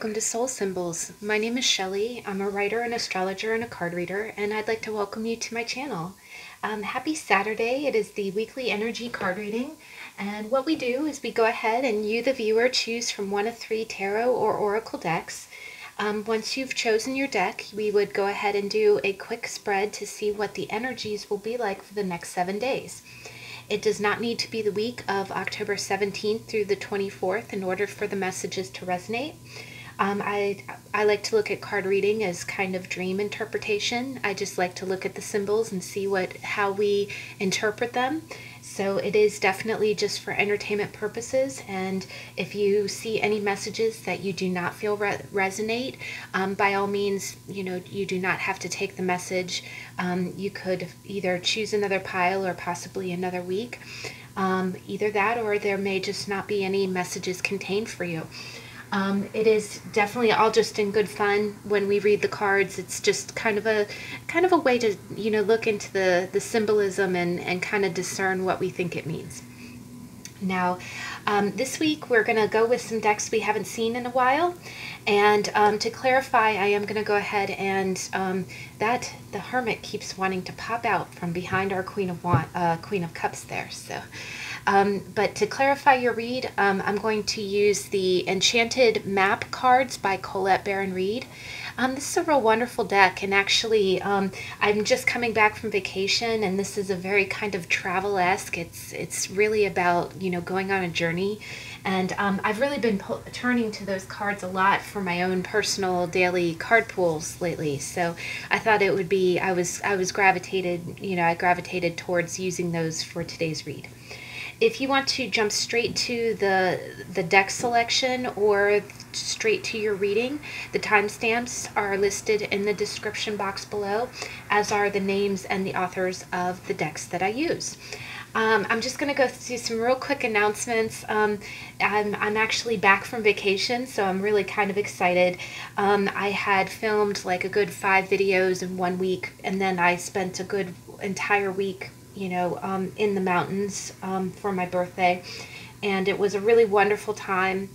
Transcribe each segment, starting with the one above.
welcome to Soul Symbols. My name is Shelly. I'm a writer, an astrologer, and a card reader, and I'd like to welcome you to my channel. Happy Saturday. It is the weekly energy card reading, and what we do is we go ahead and you, the viewer, choose from one of 3 tarot or oracle decks. Once you've chosen your deck, we would go ahead and do a quick spread to see what the energies will be like for the next 7 days. It does not need to be the week of October 17th through the 24th in order for the messages to resonate. I like to look at card reading as kind of dream interpretation. I just like to look at the symbols and see how we interpret them. So it is definitely just for entertainment purposes, and if you see any messages that you do not feel resonate, by all means, you do not have to take the message. You could either choose another pile or possibly another week. Either that, or there may just not be any messages contained for you. It is definitely all just in good fun when we read the cards. It's just kind of a way to look into the symbolism and kind of discern what we think it means. Now, this week we're going to go with some decks we haven't seen in a while, and to clarify, I am going to go ahead and that the Hermit keeps wanting to pop out from behind our Queen of Cups there. So. But to clarify your read, I'm going to use the Enchanted map cards by Colette Baron-Reid. This is a real wonderful deck, and actually I'm just coming back from vacation, and this is a very kind of travel-esque. It's really about going on a journey, and I've really been turning to those cards a lot for my own personal daily card pools lately. So I thought it would be I gravitated towards using those for today's read. If you want to jump straight to the deck selection or straight to your reading, the timestamps are listed in the description box below, as are the names and the authors of the decks that I use. I'm just going to go through some real quick announcements. I'm actually back from vacation, so I'm really kind of excited. I had filmed like a good 5 videos in 1 week, and then I spent a good entire week in the mountains for my birthday, and it was a really wonderful time,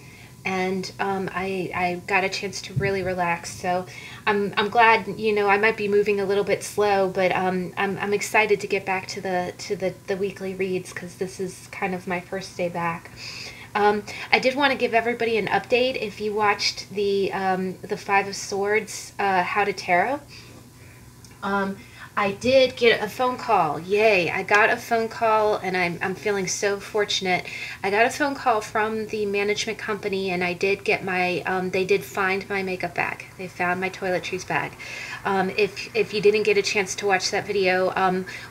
and I got a chance to really relax. So I'm glad. I might be moving a little bit slow, but I'm excited to get back to the weekly reads, because this is kind of my first day back. I did want to give everybody an update. If you watched the 5 of Swords How to Tarot, I did get a phone call. Yay, I got a phone call, and I'm feeling so fortunate. I got a phone call from the management company, and I did get they did find my makeup bag. They found my toiletries bag. If you didn't get a chance to watch that video,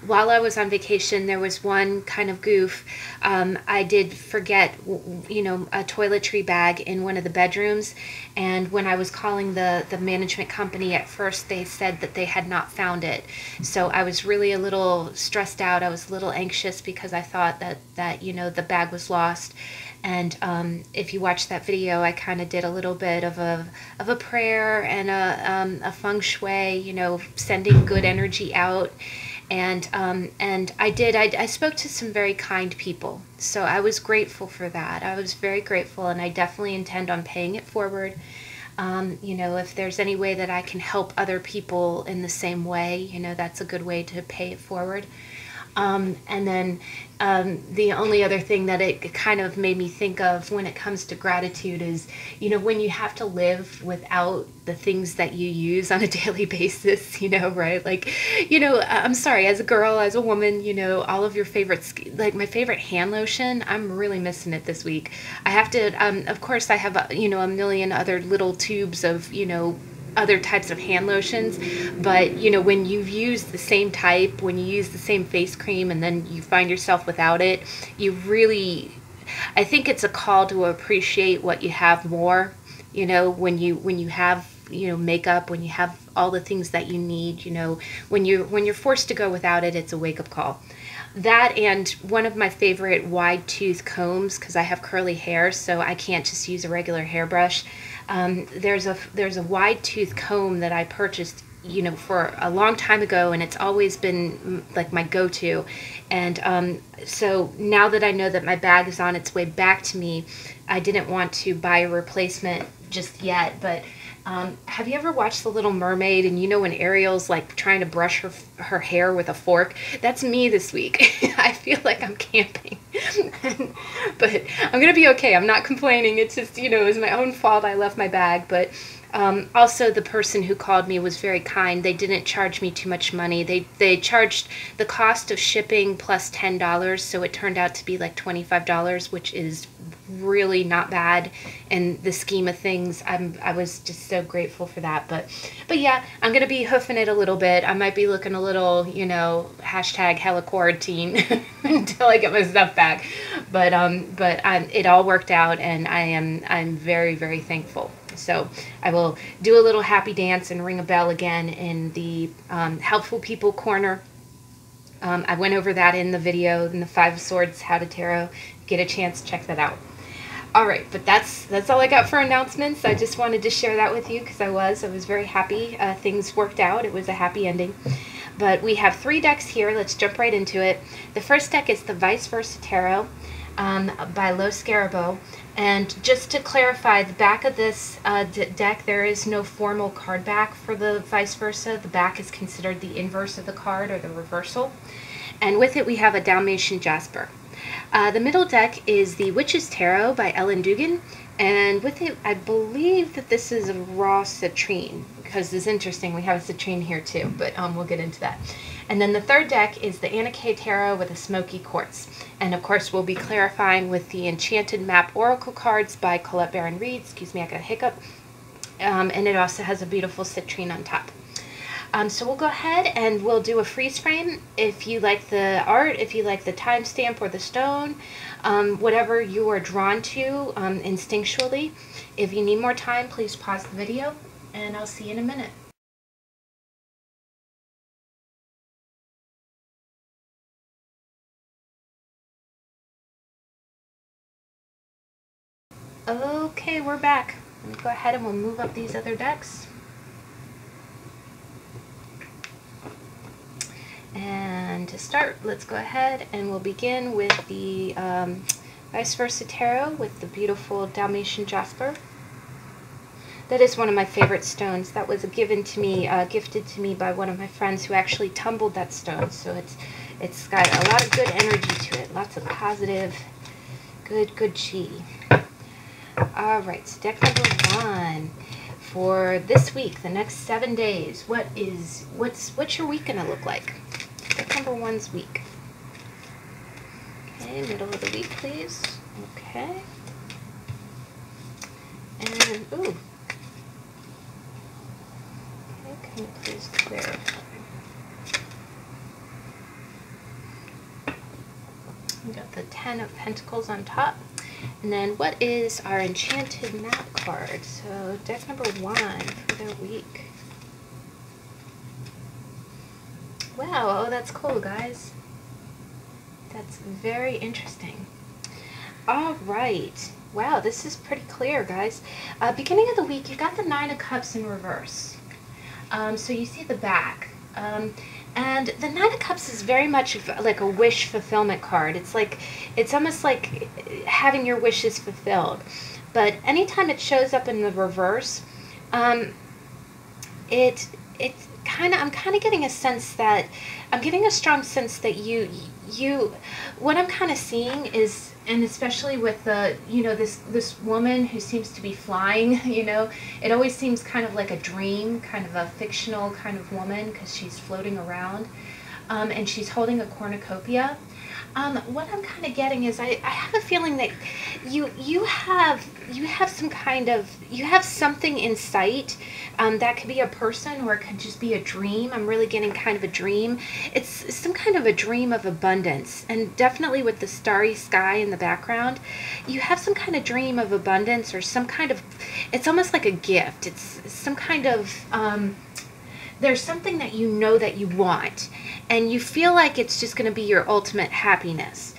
while I was on vacation, there was one kind of goof. I did forget, a toiletry bag in one of the bedrooms, and when I was calling the management company at first, they said that they had not found it. So I was really a little stressed out. I was a little anxious because I thought that the bag was lost. And if you watch that video, I kind of did a little bit of a prayer and a feng shui, sending good energy out. And I spoke to some very kind people, so I was grateful for that. I was very grateful, and I definitely intend on paying it forward. If there's any way that I can help other people in the same way, that's a good way to pay it forward. And then the only other thing that it kind of made me think of when it comes to gratitude is, when you have to live without the things that you use on a daily basis, right? Like, I'm sorry, as a girl, as a woman, all of your favorites, like my favorite hand lotion, I'm really missing it this week. I have to, of course, I have, a million other little tubes of, other types of hand lotions, but when you've used the same type, when you use the same face cream, and then you find yourself without it, I think it's a call to appreciate what you have more. When you have makeup, when you have all the things that you need, when you're forced to go without it, it's a wake-up call. That, and one of my favorite wide tooth combs, because I have curly hair, so I can't just use a regular hairbrush. There's a wide tooth comb that I purchased, for a long time ago, and it's always been like my go-to. And so now that I know that my bag is on its way back to me, I didn't want to buy a replacement just yet, but have you ever watched The Little Mermaid, and you know when Ariel's like trying to brush her hair with a fork? That's me this week. I feel like I'm camping. But I'm gonna be okay. I'm not complaining. It's just, you know, it was my own fault. I left my bag. But also the person who called me was very kind. They didn't charge me too much money. They charged the cost of shipping plus $10, so it turned out to be like $25, which is really not bad in the scheme of things. I was just so grateful for that. But yeah, I'm gonna be hoofing it a little bit. I might be looking a little, you know, hashtag hella quarantine until I get my stuff back. But it all worked out, and I'm very, very thankful. So I will do a little happy dance and ring a bell again in the helpful people corner. I went over that in the video, in the Five of Swords, How to Tarot. Get a chance, check that out. All right, but that's all I got for announcements. I just wanted to share that with you because I was very happy. Things worked out. It was a happy ending. But we have 3 decks here. Let's jump right into it. The first deck is the Vice Versa Tarot by Lo Scarabo. And just to clarify, the back of this deck, there is no formal card back for the Vice Versa. The back is considered the inverse of the card, or the reversal. And with it, we have a Dalmatian Jasper. The middle deck is the Witch's Tarot by Ellen Dugan, and with it, I believe that this is a raw citrine, because it's interesting, we have a citrine here too, but we'll get into that. And then the third deck is the Anna K Tarot with a smoky quartz. And of course, we'll be clarifying with the Enchanted Map Oracle cards by Colette Baron-Reid. Excuse me, I got a hiccup. And it also has a beautiful citrine on top. So we'll go ahead and we'll do a freeze frame. If you like the art, if you like the timestamp or the stone, whatever you are drawn to instinctually. If you need more time, please pause the video, and I'll see you in a minute. Okay, we're back. Let me go ahead and we'll move up these other decks. And to start, let's go ahead and we'll begin with the Vice Versa Tarot with the beautiful Dalmatian Jasper. That is one of my favorite stones. That was gifted to me by one of my friends who actually tumbled that stone. So it's got a lot of good energy to it, lots of positive, good chi. All right, so deck number 1 for this week, the next 7 days. What's your week gonna look like? Deck number 1's week. Okay, middle of the week, please. Okay. And ooh. Okay, can you please clarify? We got the 10 of Pentacles on top. And then what is our Enchanted Map card? So deck number 1 for their week. Wow, oh, that's cool, guys. That's very interesting. All right. Wow, this is pretty clear, guys. Beginning of the week, you got the 9 of Cups in reverse. So you see the back. And the 9 of Cups is very much like a wish fulfillment card. It's almost like having your wishes fulfilled. But anytime it shows up in the reverse, I'm kind of getting a sense that I'm getting a strong sense that what I'm kind of seeing is, and especially with the, you know, this woman who seems to be flying, you know, it always seems kind of like a dream, kind of a fictional kind of woman, because she's floating around, and she's holding a cornucopia. What I'm kind of getting is I have a feeling that you have something in sight. That could be a person, or it could just be a dream. I'm really getting kind of a dream. It's some kind of a dream of abundance, and definitely with the starry sky in the background, you have some kind of dream of abundance, or some kind of, it's almost like a gift. It's some kind of, there's something that you know that you want, and you feel like it's just going to be your ultimate happiness.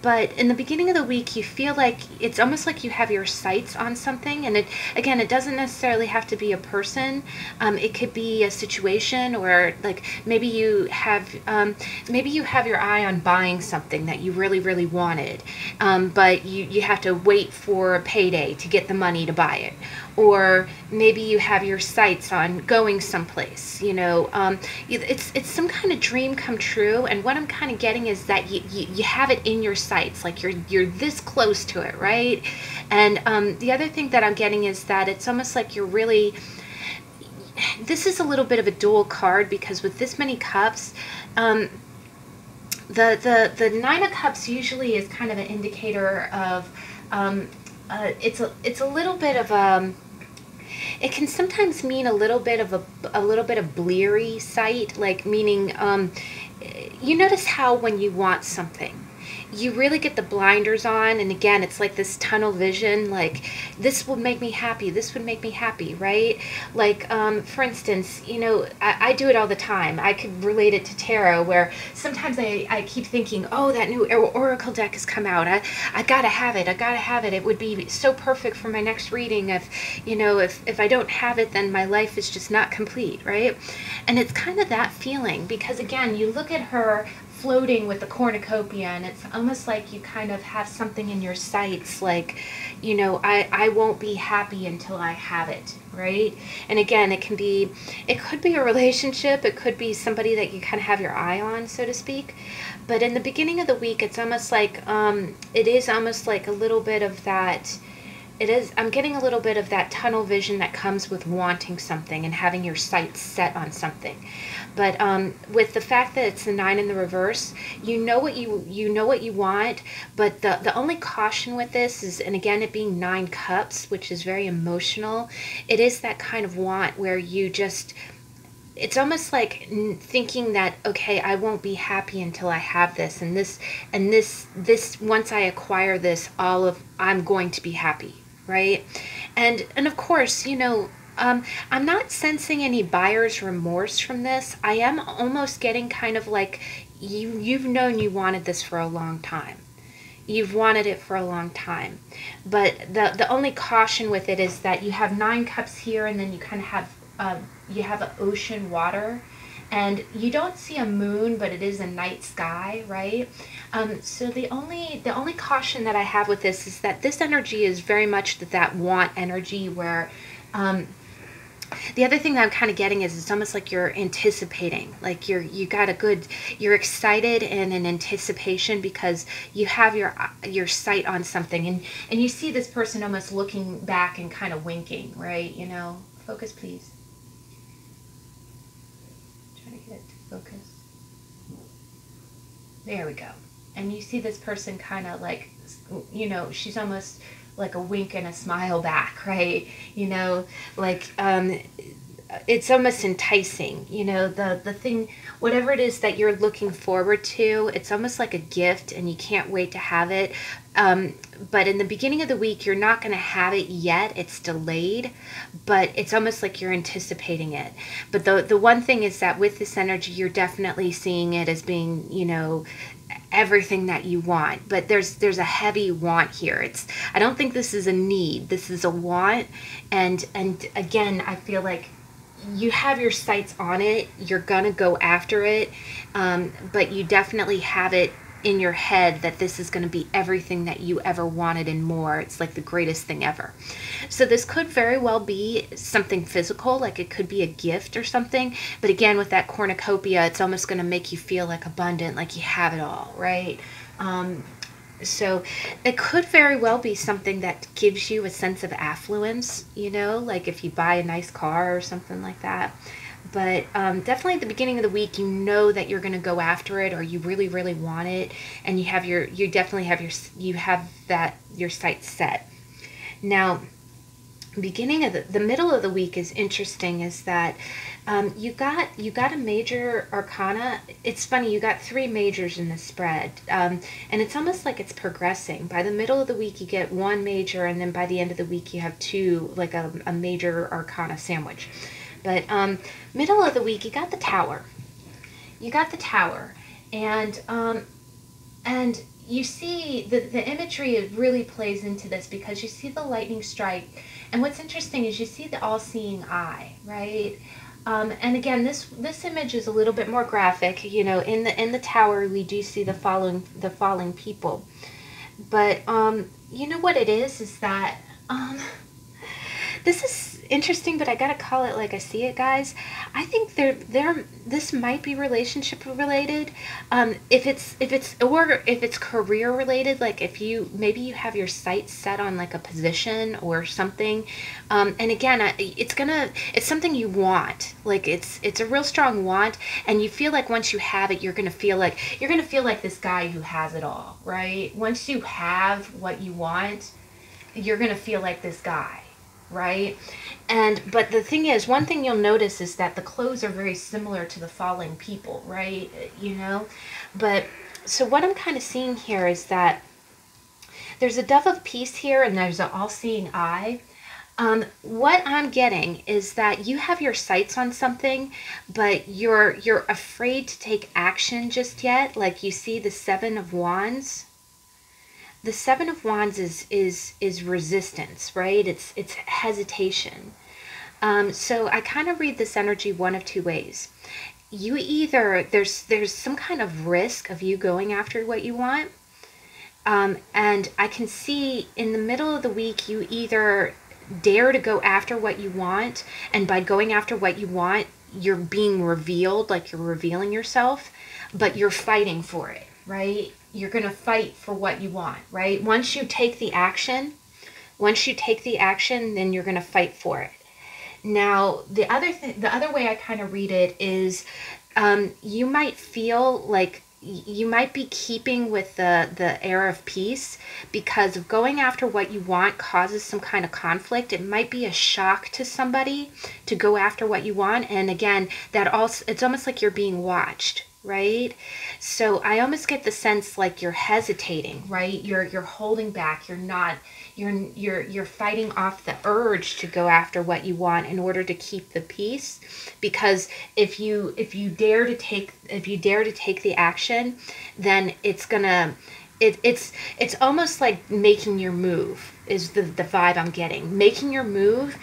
But in the beginning of the week, you feel like it's almost like you have your sights on something. And it doesn't necessarily have to be a person. It could be a situation, or like maybe you have your eye on buying something that you really, really wanted. but you have to wait for a payday to get the money to buy it. Or maybe you have your sights on going someplace, it's some kind of dream come true. And what I'm kind of getting is that you have it in your sights, like you're this close to it, right? And the other thing that I'm getting is that it's almost like you're really, this is a little bit of a dual card, because with this many cups, the Nine of Cups usually is kind of an indicator of, it's a little bit of it can sometimes mean a little bit of bleary sight, like meaning, you notice how when you want something, you really get the blinders on, and again, it's like this tunnel vision, like this would make me happy, this would make me happy, right? Like, for instance, I do it all the time. I could relate it to tarot, where sometimes I keep thinking, oh, that new oracle deck has come out, I gotta have it, it would be so perfect for my next reading. If I don't have it, then my life is just not complete, right? And it's kind of that feeling, because again, you look at her floating with the cornucopia, and it's almost like you kind of have something in your sights, like, I won't be happy until I have it, right? And again, it could be a relationship, it could be somebody that you kind of have your eye on, so to speak. But in the beginning of the week, it's almost like, it is almost like a little bit of that, I'm getting a little bit of that tunnel vision that comes with wanting something and having your sights set on something. But with the fact that it's the 9 in the reverse, you know what you want. But the only caution with this is, and again, it being 9 cups, which is very emotional, it is that kind of want where you just, it's almost like thinking that, okay, I won't be happy until I have this, and this once I acquire this, I'm going to be happy, right? And of course, I'm not sensing any buyer's remorse from this. I am almost getting kind of like you've known you wanted this for a long time. You've wanted it for a long time. But the only caution with it is that you have 9 cups here, and then you kind of have you have an ocean water, and you don't see a moon, but it is a night sky, right? So the only caution that I have with this is that this energy is very much that want energy, where the other thing that I'm kind of getting is it's almost like you're anticipating, like you're excited and in anticipation, because you have your sight on something, and you see this person almost looking back and kind of winking, right? Focus, please. Trying to get it to focus. There we go. And you see this person kind of like, she's almost like a wink and a smile back, right? Like, it's almost enticing, the thing, whatever it is that you're looking forward to, it's almost like a gift, and you can't wait to have it. But in the beginning of the week, you're not going to have it yet. It's delayed, but it's almost like you're anticipating it. But the one thing is that with this energy, you're definitely seeing it as being, everything that you want. But there's a heavy want here. I don't think this is a need. This is a want. And again, I feel like you have your sights on it. You're going to go after it. But you definitely have it in your head that this is going to be everything that you ever wanted and more. It's like the greatest thing ever. So this could very well be something physical, like it could be a gift or something. But again, with that cornucopia, it's almost going to make you feel like abundant, like you have it all, right? So it could very well be something that gives you a sense of affluence, like if you buy a nice car or something like that. But definitely at the beginning of the week, that you're going to go after it, or you really, really want it, and you have your sights set. Now, beginning of the middle of the week is interesting. Is that you got a major arcana. It's funny, you got 3 majors in the spread, and it's almost like it's progressing. By the middle of the week, you get 1 major, and then by the end of the week, you have 2, like a major arcana sandwich. But middle of the week, you got the Tower. And you see the imagery really plays into this, because you see the lightning strike. And what's interesting is you see the all-seeing eye, right? And again, this image is a little bit more graphic. In the Tower, we do see the falling people. But you know what it is that this is interesting, but I gotta call it like I see it, guys. I think this might be relationship related. If it's career related, like if you maybe you have your sights set on like a position or something. And again, it's something you want. Like it's a real strong want, and you feel like once you have it, you're gonna feel like this guy who has it all, right? Once you have what you want, you're gonna feel like this guy, right? But the thing is, one thing you'll notice is that the clothes are very similar to the falling people, right? You know, but so what I'm kind of seeing here is that there's a dove of peace here, and there's an all-seeing eye. What I'm getting is that you have your sights on something, but you're afraid to take action just yet. Like you see the Seven of Wands. The Seven of Wands is resistance, right? It's hesitation. So I kind of read this energy one of two ways. You either there's some kind of risk of you going after what you want, and I can see in the middle of the week you either dare to go after what you want, and by going after what you want, you're being revealed, like you're revealing yourself, but you're fighting for it, right? You're going to fight for what you want, right? Once you take the action, then you're going to fight for it. Now, the other way I kind of read it is you might feel like you might be keeping with the air of peace because of going after what you want causes some kind of conflict. It might be a shock to somebody to go after what you want. And again, it's almost like you're being watched, right? So I almost get the sense like you're hesitating, right? You're holding back. You're fighting off the urge to go after what you want in order to keep the peace, because if you dare to take the action, then it's almost like making your move is the vibe I'm getting. Making your move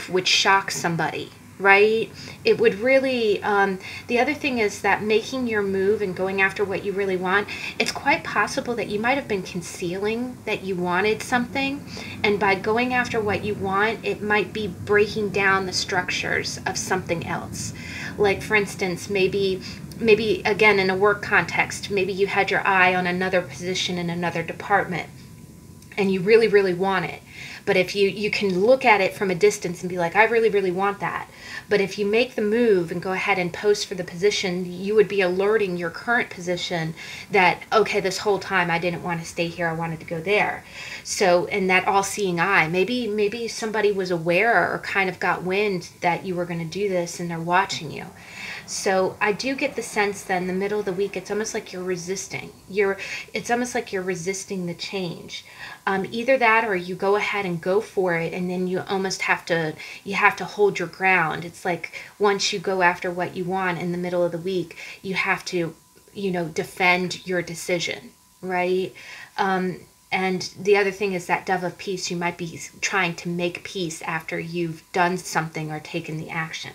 would shock somebody, right? It would really, the other thing is that making your move and going after what you really want, it's quite possible that you might have been concealing that you wanted something, and by going after what you want, it might be breaking down the structures of something else. Like for instance, maybe again in a work context, maybe you had your eye on another position in another department and you really, really want it. But if you can look at it from a distance and be like, I really, really want that. But if you make the move and go ahead and post for the position, you would be alerting your current position that, okay, this whole time I didn't want to stay here, I wanted to go there. So, and that all-seeing eye, maybe somebody was aware or kind of got wind that you were going to do this and they're watching you. So I do get the sense that in the middle of the week, it's almost like you're resisting. It's almost like you're resisting the change. Either that, or you go ahead and go for it, and then you almost have to hold your ground. It's like once you go after what you want in the middle of the week, you have to, defend your decision, right? And the other thing is that dove of peace, you might be trying to make peace after you've done something or taken the action.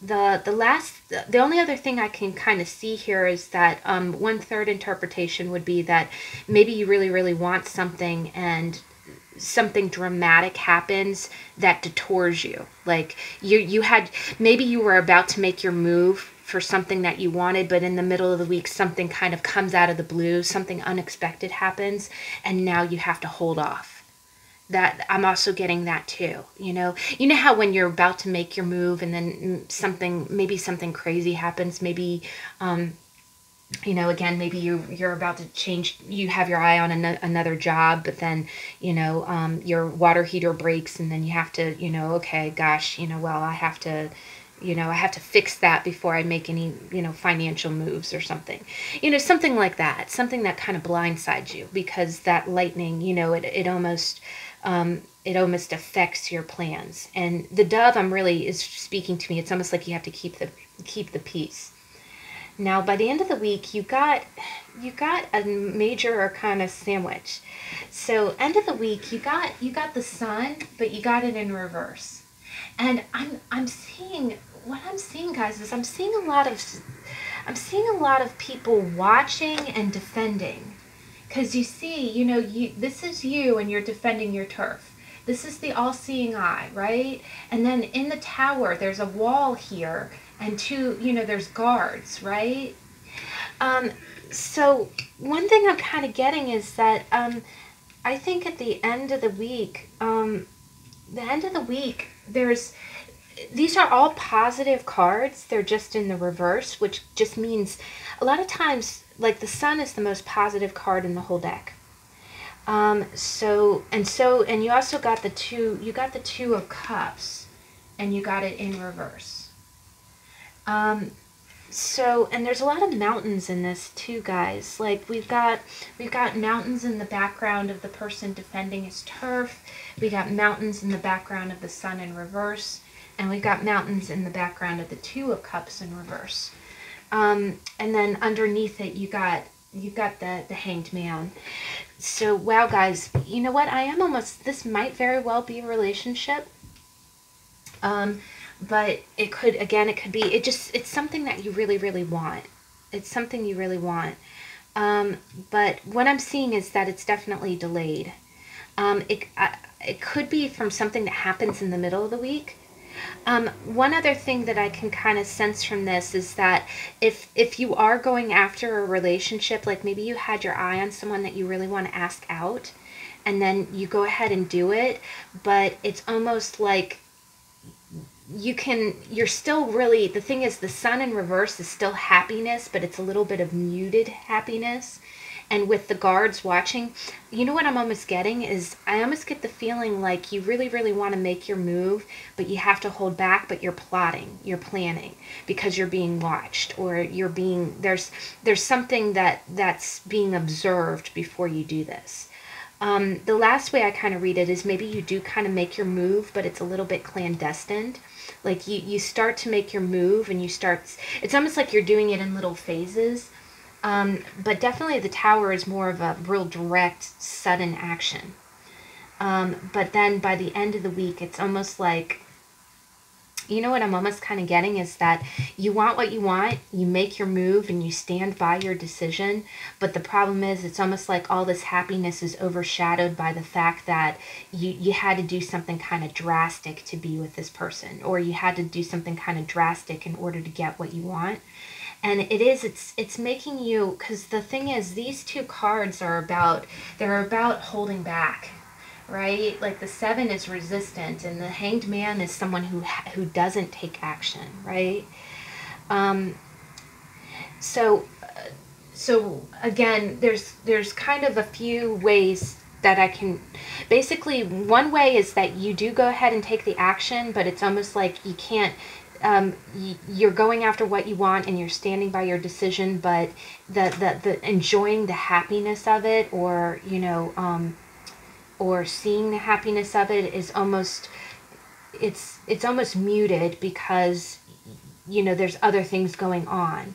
The only other thing I can kind of see here is that one third interpretation would be that maybe you really, really want something and something dramatic happens that detours you. Like maybe you were about to make your move for something that you wanted, but in the middle of the week, something kind of comes out of the blue, something unexpected happens, and now you have to hold off. That I'm also getting that too. You know how when you're about to make your move and then maybe something crazy happens, maybe again, maybe you're about to change, you have your eye on another job, but then your water heater breaks, and then you have to okay, gosh, well, I have to fix that before I make any financial moves or something, something like that, something that kind of blindsides you, because that lightning, it almost affects your plans. And the dove is speaking to me. It's almost like you have to keep the peace. Now, by the end of the week, you got a major arcana sandwich. So, end of the week, you got the sun, but you got it in reverse. And I'm seeing, guys, is I'm seeing I'm seeing a lot of people watching and defending. Because you see, you know, this is you and you're defending your turf. This is the all-seeing eye, right? And then in the tower, there's a wall here and two, you know, there's guards, right? So one thing I'm kind of getting is that I think at the end of the week, these are all positive cards. They're just in the reverse, which just means a lot of times, like the sun is the most positive card in the whole deck. And you also got the two of cups, and you got it in reverse. And there's a lot of mountains in this too, guys. Like we've got mountains in the background of the person defending his turf. We got mountains in the background of the sun in reverse, and we've got mountains in the background of the two of cups in reverse. And then underneath it, you've got the hanged man. So wow, guys, you know what? This might very well be a relationship. But it could be, it's something that you really, really want. It's something you really want. But what I'm seeing is that it's definitely delayed. It could be from something that happens in the middle of the week. One other thing that I can kind of sense from this is that if you are going after a relationship, like maybe you had your eye on someone that you really want to ask out, and then you go ahead and do it, but it's almost like you're still really, the thing is the sun in reverse is still happiness, but it's a little bit of muted happiness. And with the guards watching, you know what I'm almost getting is, I almost get the feeling like you really, really want to make your move, but you have to hold back, but you're plotting, you're planning, because you're being watched, or there's something that's being observed before you do this. The last way I kind of read it is maybe you do kind of make your move, but it's a little bit clandestine. Like you start to make your move and it's almost like you're doing it in little phases. But definitely the tower is more of a real direct, sudden action. But then by the end of the week, it's almost like, you know what I'm almost kind of getting is that you want what you want, you make your move, and you stand by your decision. But the problem is, it's almost like all this happiness is overshadowed by the fact that you had to do something kind of drastic to be with this person, or you had to do something kind of drastic in order to get what you want. And it's making you, because the thing is, these two cards are about holding back, right? Like the 7 is resistant, and the hanged man is someone who doesn't take action, right? So again, there's kind of a few ways that I can, basically one way is that you do go ahead and take the action, but it's almost like you can't, you're going after what you want and you're standing by your decision, but the enjoying the happiness of it, or or seeing the happiness of it is almost, it's almost muted, because there's other things going on.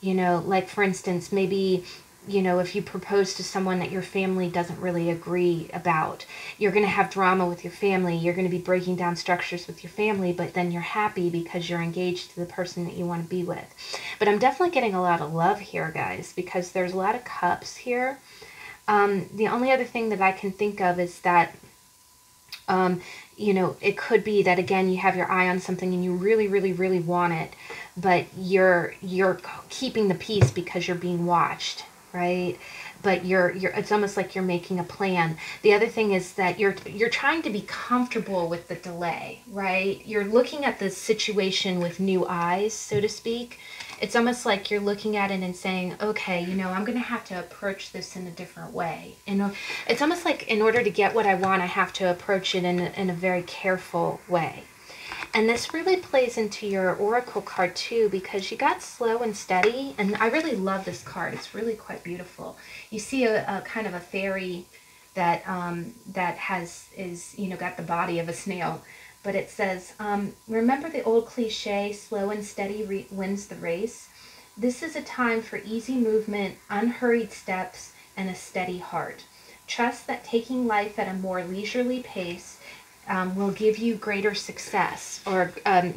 Like for instance, maybe if you propose to someone that your family doesn't really agree about, you're going to have drama with your family. You're going to be breaking down structures with your family, but then you're happy because you're engaged to the person that you want to be with. But I'm definitely getting a lot of love here, guys, because there's a lot of cups here. The only other thing that I can think of is that, it could be that, again, you have your eye on something and you really, really, really want it, but you're keeping the peace because you're being watched, right? But it's almost like you're making a plan. The other thing is that you're trying to be comfortable with the delay, right? You're looking at the situation with new eyes, so to speak. It's almost like you're looking at it and saying, okay, I'm going to have to approach this in a different way. It's almost like in order to get what I want, I have to approach it in a very careful way. And this really plays into your Oracle card too, because you got slow and steady, and I really love this card. It's really quite beautiful. You see a kind of a fairy that is got the body of a snail, but it says, remember the old cliche, slow and steady wins the race. This is a time for easy movement, unhurried steps, and a steady heart. Trust that taking life at a more leisurely pace will give you greater success, or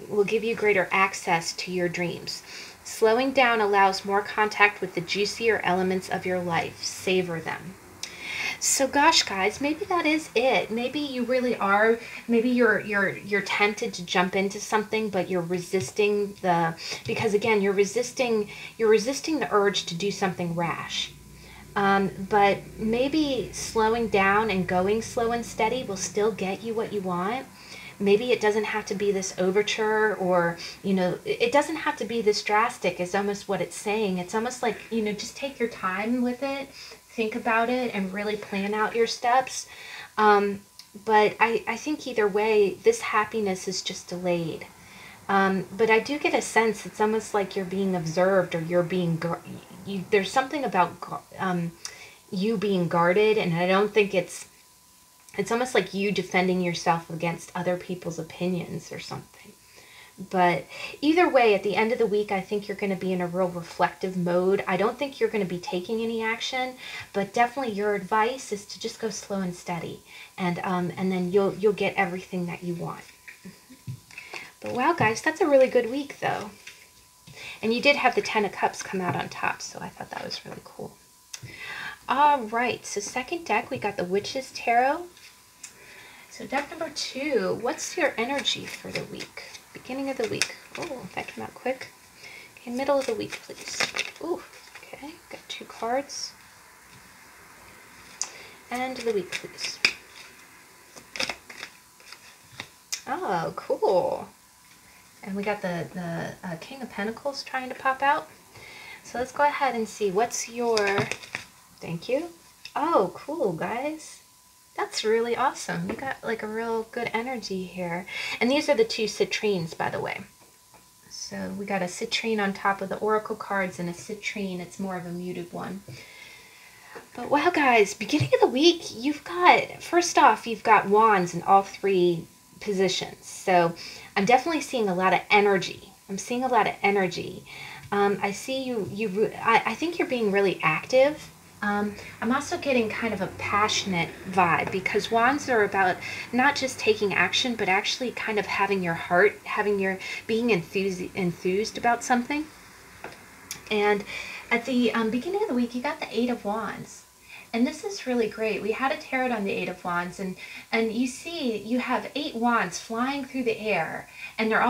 will give you greater access to your dreams. Slowing down allows more contact with the juicier elements of your life. Savor them. So gosh, guys, maybe that is it. Maybe you really are. Maybe you're tempted to jump into something, but you're resisting because again, you're resisting the urge to do something rash. But maybe slowing down and going slow and steady will still get you what you want. Maybe it doesn't have to be this overture, or, it doesn't have to be this drastic, is almost what it's saying. It's almost like, just take your time with it, think about it, and really plan out your steps. But I think either way, this happiness is just delayed. But I do get a sense it's almost like you're being observed, or you're being, there's something about you being guarded, and I don't think it's almost like you defending yourself against other people's opinions or something. But either way, at the end of the week, I think you're going to be in a real reflective mode. I don't think you're going to be taking any action, but definitely your advice is to just go slow and steady, and then you'll get everything that you want. But wow, guys, that's a really good week, though. And you did have the Ten of Cups come out on top, so I thought that was really cool. All right, so second deck, we got the Witch's Tarot. So deck number 2, what's your energy for the week? Beginning of the week. Oh, that came out quick. Okay, middle of the week, please. Ooh, okay, got 2 cards. End of the week, please. Oh, cool. And we got the King of Pentacles trying to pop out. So let's go ahead and see. What's your... Thank you. Oh, cool, guys. That's really awesome. You got like a real good energy here. And these are the 2 citrines, by the way. So we got a citrine on top of the oracle cards and a citrine. It's more of a muted one. But wow, guys, beginning of the week, first off, you've got wands in all 3 positions. So I'm definitely seeing a lot of energy. I'm seeing a lot of energy. I see I think you're being really active. I'm also getting kind of a passionate vibe, because wands are about not just taking action, but actually kind of having your heart, being enthused about something. And at the beginning of the week, you got the 8 of Wands. And this is really great. We had a tarot on the 8 of Wands, and you see you have 8 wands flying through the air, and they're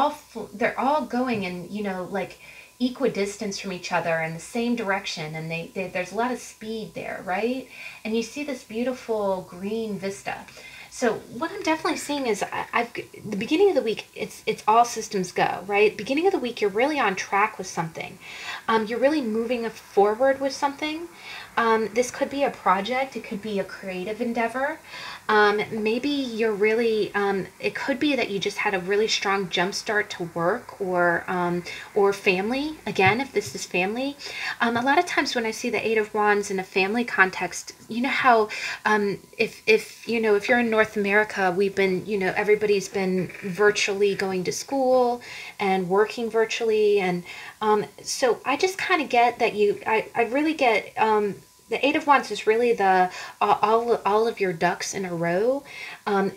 all going in, like equidistance from each other in the same direction, and there's a lot of speed there, right? And you see this beautiful green vista. So what I'm definitely seeing is the beginning of the week, it's all systems go, right? Beginning of the week, you're really on track with something. You're really moving forward with something. This could be a project. It could be a creative endeavor. Maybe you're really, it could be that you just had a really strong jump start to work, or family. Again, if this is family, a lot of times when I see the 8 of Wands in a family context, you know how, if you're in North America, we've been, everybody's been virtually going to school and working virtually. And, so I just kind of get that I really get, the 8 of Wands is really all of your ducks in a row.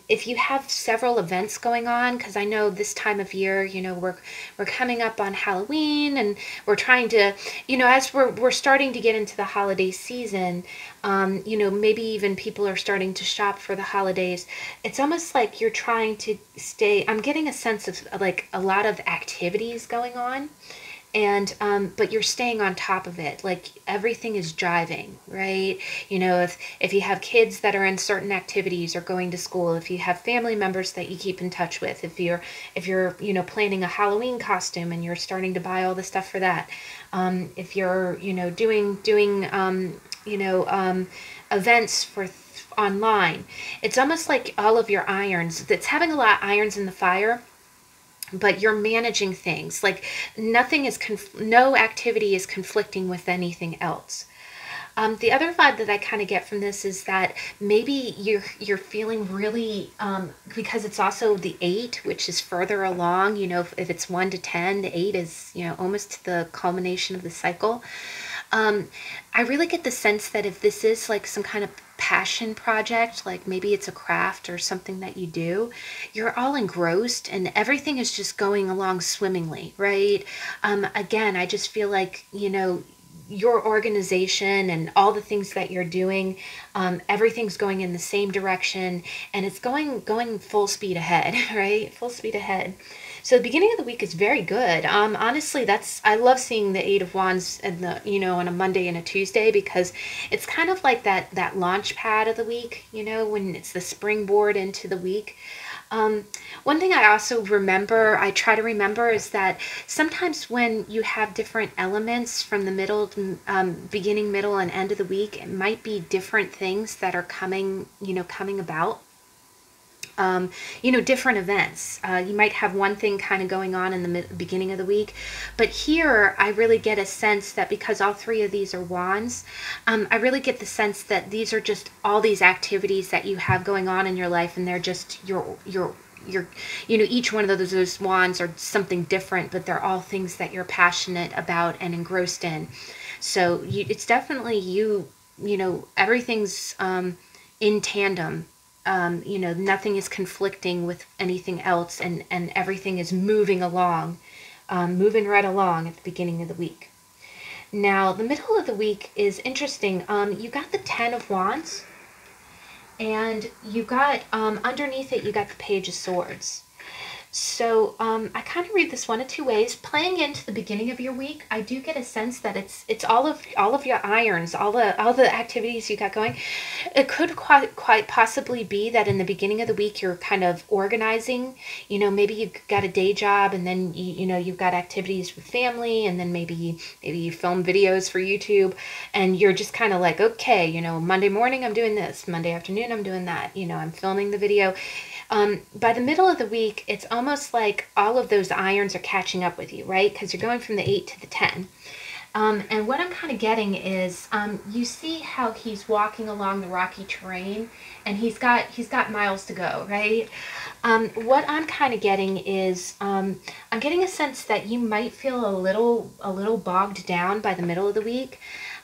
If you have several events going on, because I know this time of year, we're coming up on Halloween, and we're trying to, as we're starting to get into the holiday season, maybe even people are starting to shop for the holidays. It's almost like you're trying to I'm getting a sense of like a lot of activities going on. And, but you're staying on top of it. Like everything is jiving, right? If you have kids that are in certain activities or going to school, if you have family members that you keep in touch with, if you're, planning a Halloween costume and you're starting to buy all the stuff for that. If you're, doing events for online, it's almost like all of your irons, it's having a lot of irons in the fire. But you're managing things. Like no activity is conflicting with anything else. The other vibe that I kind of get from this is that maybe you're feeling really, because it's also the 8, which is further along. If it's 1 to 10, the 8 is almost to the culmination of the cycle. I really get the sense that if this is like some kind of passion project, like maybe it's a craft or something that you do, you're all engrossed and everything is just going along swimmingly, right? Again, I just feel like, your organization and all the things that you're doing, everything's going in the same direction and it's going full speed ahead, right? Full speed ahead. So the beginning of the week is very good. Honestly, I love seeing the Eight of Wands and on a Monday and a Tuesday, because it's kind of like that launch pad of the week, when it's the springboard into the week. One thing I try to remember is that sometimes when you have different elements from the beginning, middle, and end of the week, it might be different things that are coming about. Different events. You might have one thing kind of going on in the beginning of the week, but here I really get a sense that because all three of these are wands, I really get the sense that these are just all these activities that you have going on in your life, and they're just your each one of those wands are something different, but they're all things that you're passionate about and engrossed in. So it's definitely everything's in tandem. Nothing is conflicting with anything else, and everything is moving along, moving right along at the beginning of the week. Now, the middle of the week is interesting. You got the Ten of Wands, and you got, underneath it, you got the Page of Swords. So I kind of read this one of two ways. Playing into the beginning of your week, I do get a sense that it's all of your irons, all the activities you got going. It could quite possibly be that in the beginning of the week you're kind of organizing. Maybe you've got a day job, and then you've got activities with family, and then maybe you film videos for YouTube, and you're just kind of like, okay, Monday morning I'm doing this, Monday afternoon I'm doing that. I'm filming the video. By the middle of the week, it's almost like all of those irons are catching up with you, right? Because you're going from the 8 to the 10. And what I'm kind of getting is, you see how he's walking along the rocky terrain, and he's got miles to go, right? What I'm kind of getting is, I'm getting a sense that you might feel a little bogged down by the middle of the week.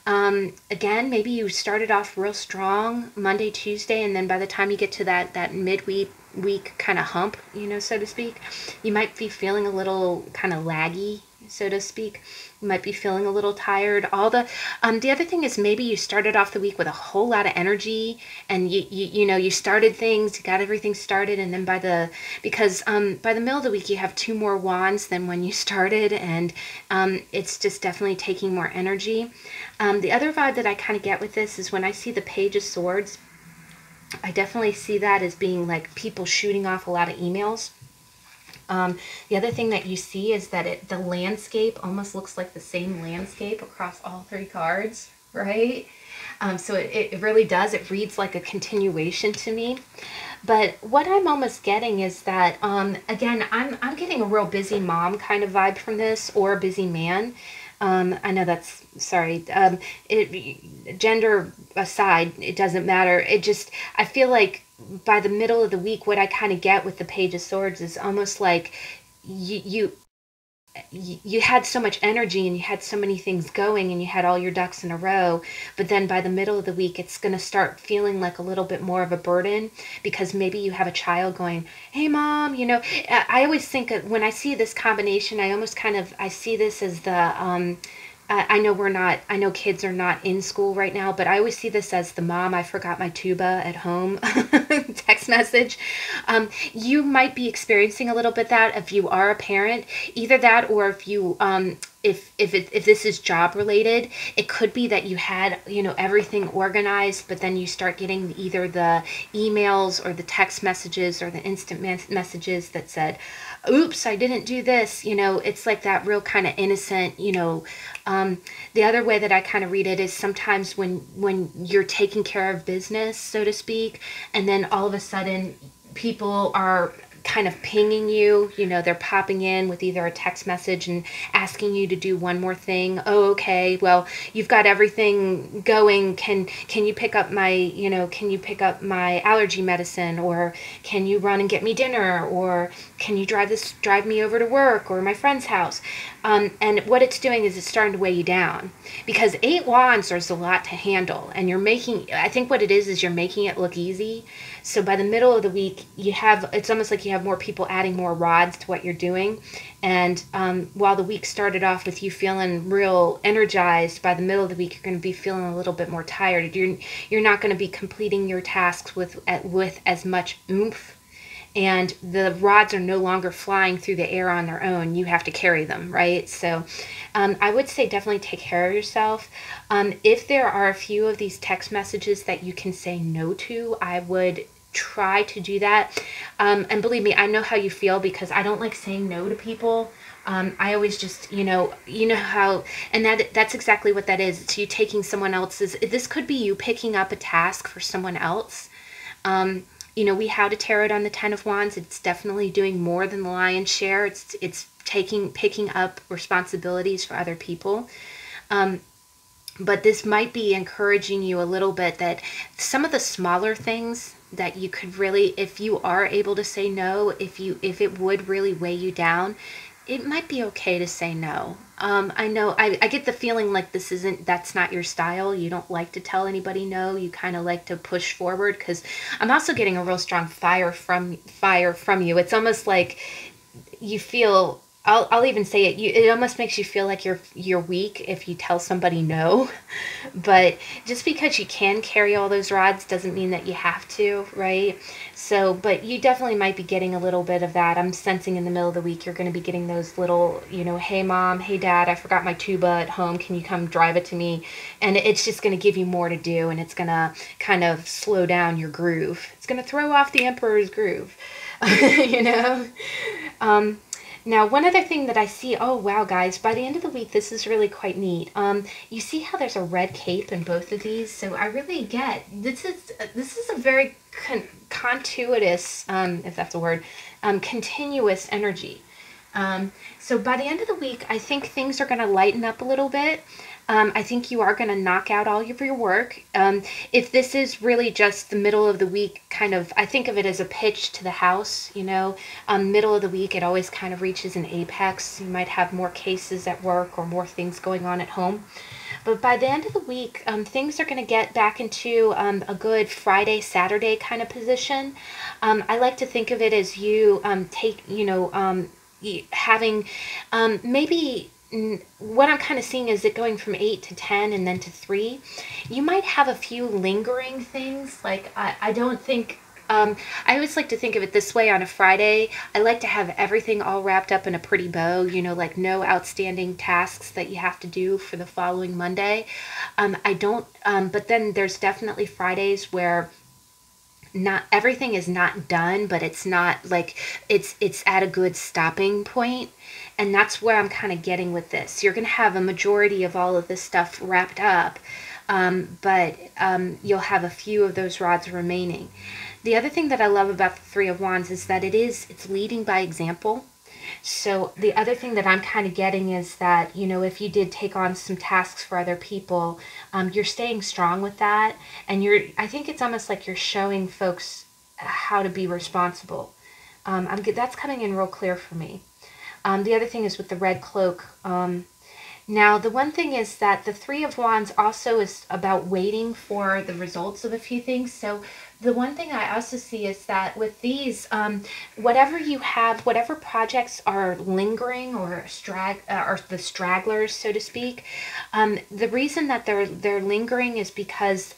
Again, maybe you started off real strong Monday, Tuesday, and then by the time you get to that midweek kind of hump, so to speak, you might be feeling a little kind of laggy, so to speak. You might be feeling a little tired. The other thing is, maybe you started off the week with a whole lot of energy, and you started things, you got everything started, and then by the middle of the week you have 2 more wands than when you started, and it's just definitely taking more energy. The other vibe that I kind of get with this is when I see the Page of Swords, I definitely see that as being like people shooting off a lot of emails. The other thing that you see is that the landscape almost looks like the same landscape across all 3 cards, right? So it really does. It reads like a continuation to me. But what I'm almost getting is that, again, I'm getting a real busy mom kind of vibe from this, or a busy man. I know that's, sorry, gender aside, it doesn't matter. I feel like by the middle of the week, what I kind of get with the Page of Swords is almost like you had so much energy, and you had so many things going, and you had all your ducks in a row, but then by the middle of the week it's going to start feeling like a little bit more of a burden, because maybe you have a child going, hey mom, I always think when I see this combination, I see this as the I know kids are not in school right now, but I always see this as the mom, I forgot my tuba at home text message. You might be experiencing a little bit that if you are a parent, either that, or if you, if this is job related, it could be that you had, everything organized, but then you start getting either the emails or the text messages or the instant messages that said, oops, I didn't do this. It's like that real kind of innocent, the other way that I kind of read it is sometimes when you're taking care of business, so to speak, and then all of a sudden people are kind of pinging you. You know, they're popping in with either a text message and asking you to do one more thing. Oh, okay, well, you've got everything going. Can you pick up my, you know, can you pick up my allergy medicine, or can you run and get me dinner, or can you drive me over to work or my friend's house? And what it's doing is it's starting to weigh you down, because 8 wands, there's a lot to handle, and I think what it is you're making it look easy. So by the middle of the week, it's almost like you have more people adding more rods to what you're doing. And while the week started off with you feeling real energized, by the middle of the week, you're going to be feeling a little bit more tired. You're not going to be completing your tasks with as much oomph. And the rods are no longer flying through the air on their own. You have to carry them, right? So I would say definitely take care of yourself. If there are a few of these text messages that you can say no to, I would try to do that. And believe me, I know how you feel, because I don't like saying no to people. I always just, you know how, and that's exactly what that is. It's you taking someone else's, this could be you picking up a task for someone else. You know, we had a tarot on the 10 of Wands. It's definitely doing more than the lion's share. It's picking up responsibilities for other people. But this might be encouraging you a little bit, that some of the smaller things that you could really, if you are able to say no, if it would really weigh you down, it might be okay to say no. I know, I get the feeling like that's not your style. You don't like to tell anybody no. You kind of like to push forward, because I'm also getting a real strong fire from you. It's almost like you feel, I'll even say it. It almost makes you feel like you're weak if you tell somebody no. But just because you can carry all those rods doesn't mean that you have to, right? So, but you definitely might be getting a little bit of that. I'm sensing in the middle of the week you're going to be getting those little, you know, hey mom, hey dad, I forgot my tuba at home. Can you come drive it to me? And it's just going to give you more to do, and it's going to kind of slow down your groove. It's going to throw off the emperor's groove, you know? Now, one other thing that I see, oh wow, guys, by the end of the week, this is really quite neat. You see how there's a red cape in both of these? So I really get, this is a very continuous, if that's a word, continuous energy. So by the end of the week, I think things are going to lighten up a little bit. I think you are going to knock out all of your work. If this is really just the middle of the week, kind of, I think of it as a pitch to the house, you know. Middle of the week, it always kind of reaches an apex. You might have more cases at work or more things going on at home. But by the end of the week, things are going to get back into a good Friday, Saturday kind of position. I like to think of it as you having maybe what I'm kind of seeing is it going from 8 to 10 and then to 3. You might have a few lingering things. Like I don't think, I always like to think of it this way on a Friday. I like to have everything all wrapped up in a pretty bow, you know, like no outstanding tasks that you have to do for the following Monday. But then there's definitely Fridays where not everything is not done, but it's not like it's at a good stopping point. And that's where I'm kind of getting with this. You're going to have a majority of all of this stuff wrapped up, but you'll have a few of those rods remaining. The other thing that I love about the Three of Wands is that it's leading by example. So the other thing that I'm kind of getting is that, you know, if you did take on some tasks for other people, you're staying strong with that. And I think it's almost like you're showing folks how to be responsible. That's coming in real clear for me. The other thing is with the red cloak. Now, the one thing is that the Three of Wands also is about waiting for the results of a few things. So the one thing I also see is that with these, whatever you have, whatever projects are lingering or the stragglers, so to speak, the reason that they're lingering is because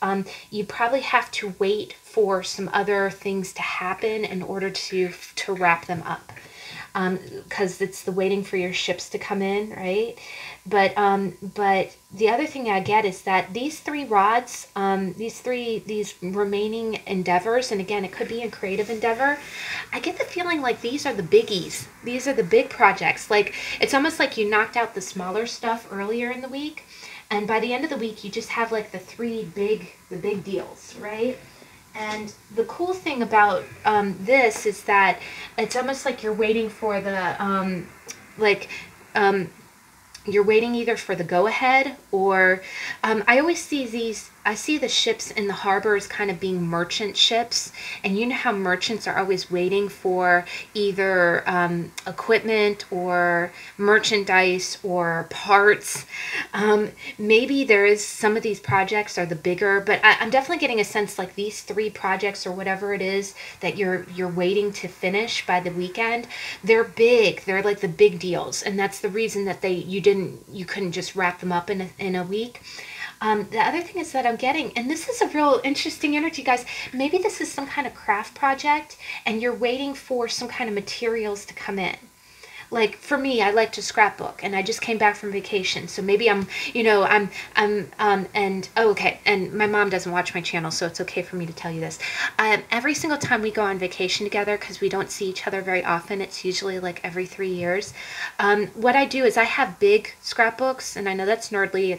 you probably have to wait for some other things to happen in order to wrap them up. Because it's the waiting for your ships to come in, right? But the other thing I get is that these 3 rods, these remaining endeavors, and again, it could be a creative endeavor, I get the feeling like these are the biggies. These are the big projects. Like, it's almost like you knocked out the smaller stuff earlier in the week, and by the end of the week, you just have like the big deals, right? And the cool thing about this is that it's almost like you're waiting for the, like, um, you're waiting either for the go-ahead or I always see these, I see the ships in the harbor as kind of being merchant ships, and you know how merchants are always waiting for either equipment or merchandise or parts. Maybe there is some of these projects are the bigger, but I'm definitely getting a sense like these 3 projects or whatever it is that you're waiting to finish by the weekend. They're big. They're like the big deals, and that's the reason that you couldn't just wrap them up in a week. The other thing is that I'm getting, and this is a real interesting energy, guys. Maybe this is some kind of craft project, and you're waiting for some kind of materials to come in. Like for me, I like to scrapbook, and I just came back from vacation, so maybe I'm, and oh, okay, and my mom doesn't watch my channel, so it's okay for me to tell you this. Every single time we go on vacation together, because we don't see each other very often, it's usually like every 3 years. What I do is I have big scrapbooks, and I know that's nerdly.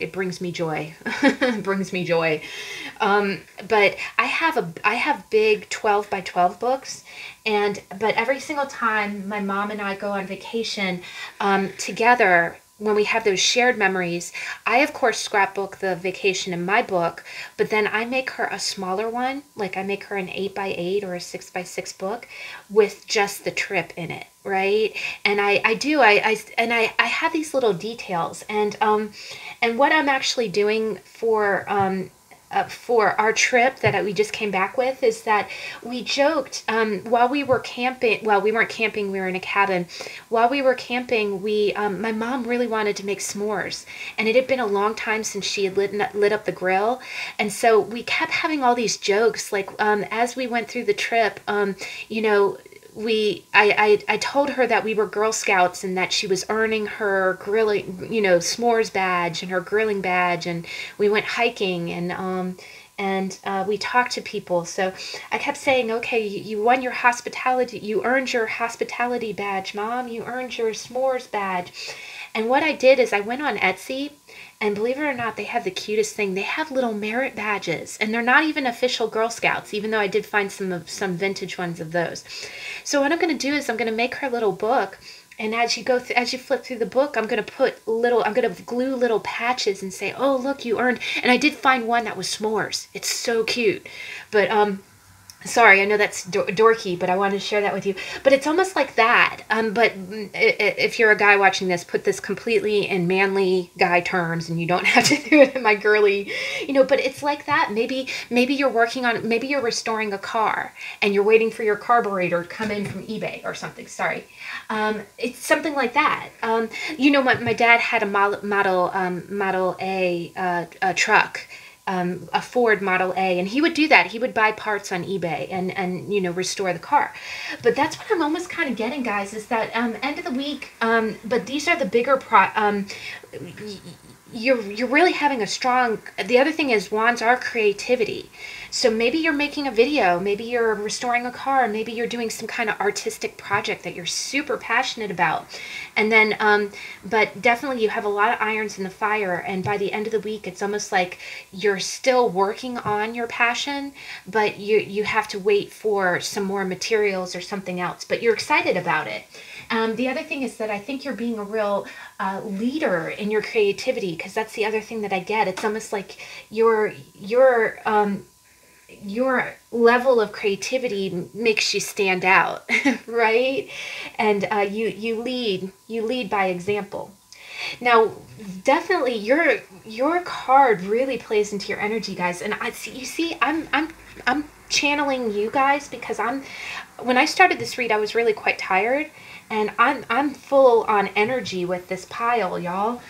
It brings me joy. It brings me joy. But I have big 12 by 12 books. But every single time my mom and I go on vacation together, when we have those shared memories, I of course scrapbook the vacation in my book, but then I make her a smaller one, like I make her an 8 by 8 or a 6 by 6 book with just the trip in it, right? And I have these little details, and what I'm actually doing for our trip that we just came back with is that we joked while we were camping. Well, we weren't camping, we were in a cabin. While we were camping, my mom really wanted to make s'mores, and it had been a long time since she had lit up the grill, and so we kept having all these jokes like as we went through the trip, I told her that we were Girl Scouts and that she was earning her grilling, s'mores badge and her grilling badge, and we went hiking and we talked to people. So I kept saying, okay, you won your hospitality, you earned your hospitality badge, Mom, you earned your s'mores badge. And what I did is I went on Etsy, and believe it or not, they have the cutest thing. They have little merit badges, and they're not even official Girl Scouts, even though I did find some vintage ones of those. So what I'm going to do is I'm going to make her a little book, and as you flip through the book, I'm going to glue little patches and say, oh, look, you earned. And I did find one that was s'mores. It's so cute. But sorry, I know that's dorky, but I wanted to share that with you. But it's almost like that. But if you're a guy watching this, put this completely in manly guy terms, and you don't have to do it in my girly, but it's like that. Maybe you're maybe you're restoring a car, and you're waiting for your carburetor to come in from eBay or something. Sorry. It's something like that. My dad had a Model A truck. A Ford Model A, and he would do that. He would buy parts on eBay and restore the car. But that's what I'm almost kind of getting, guys, is that end of the week. But these are the bigger you're really having a strong. The other thing is wands are creativity. So maybe you're making a video, maybe you're restoring a car, maybe you're doing some kind of artistic project that you're super passionate about. And then, but definitely you have a lot of irons in the fire, and by the end of the week, it's almost like you're still working on your passion, but you have to wait for some more materials or something else, but you're excited about it. The other thing is that I think you're being a real leader in your creativity, because that's the other thing that I get. It's almost like your level of creativity makes you stand out, right? And you lead by example. Now, definitely your card really plays into your energy, guys. And I'm channeling you guys, because when I started this read, I was really quite tired, and I'm full on energy with this pile, y'all.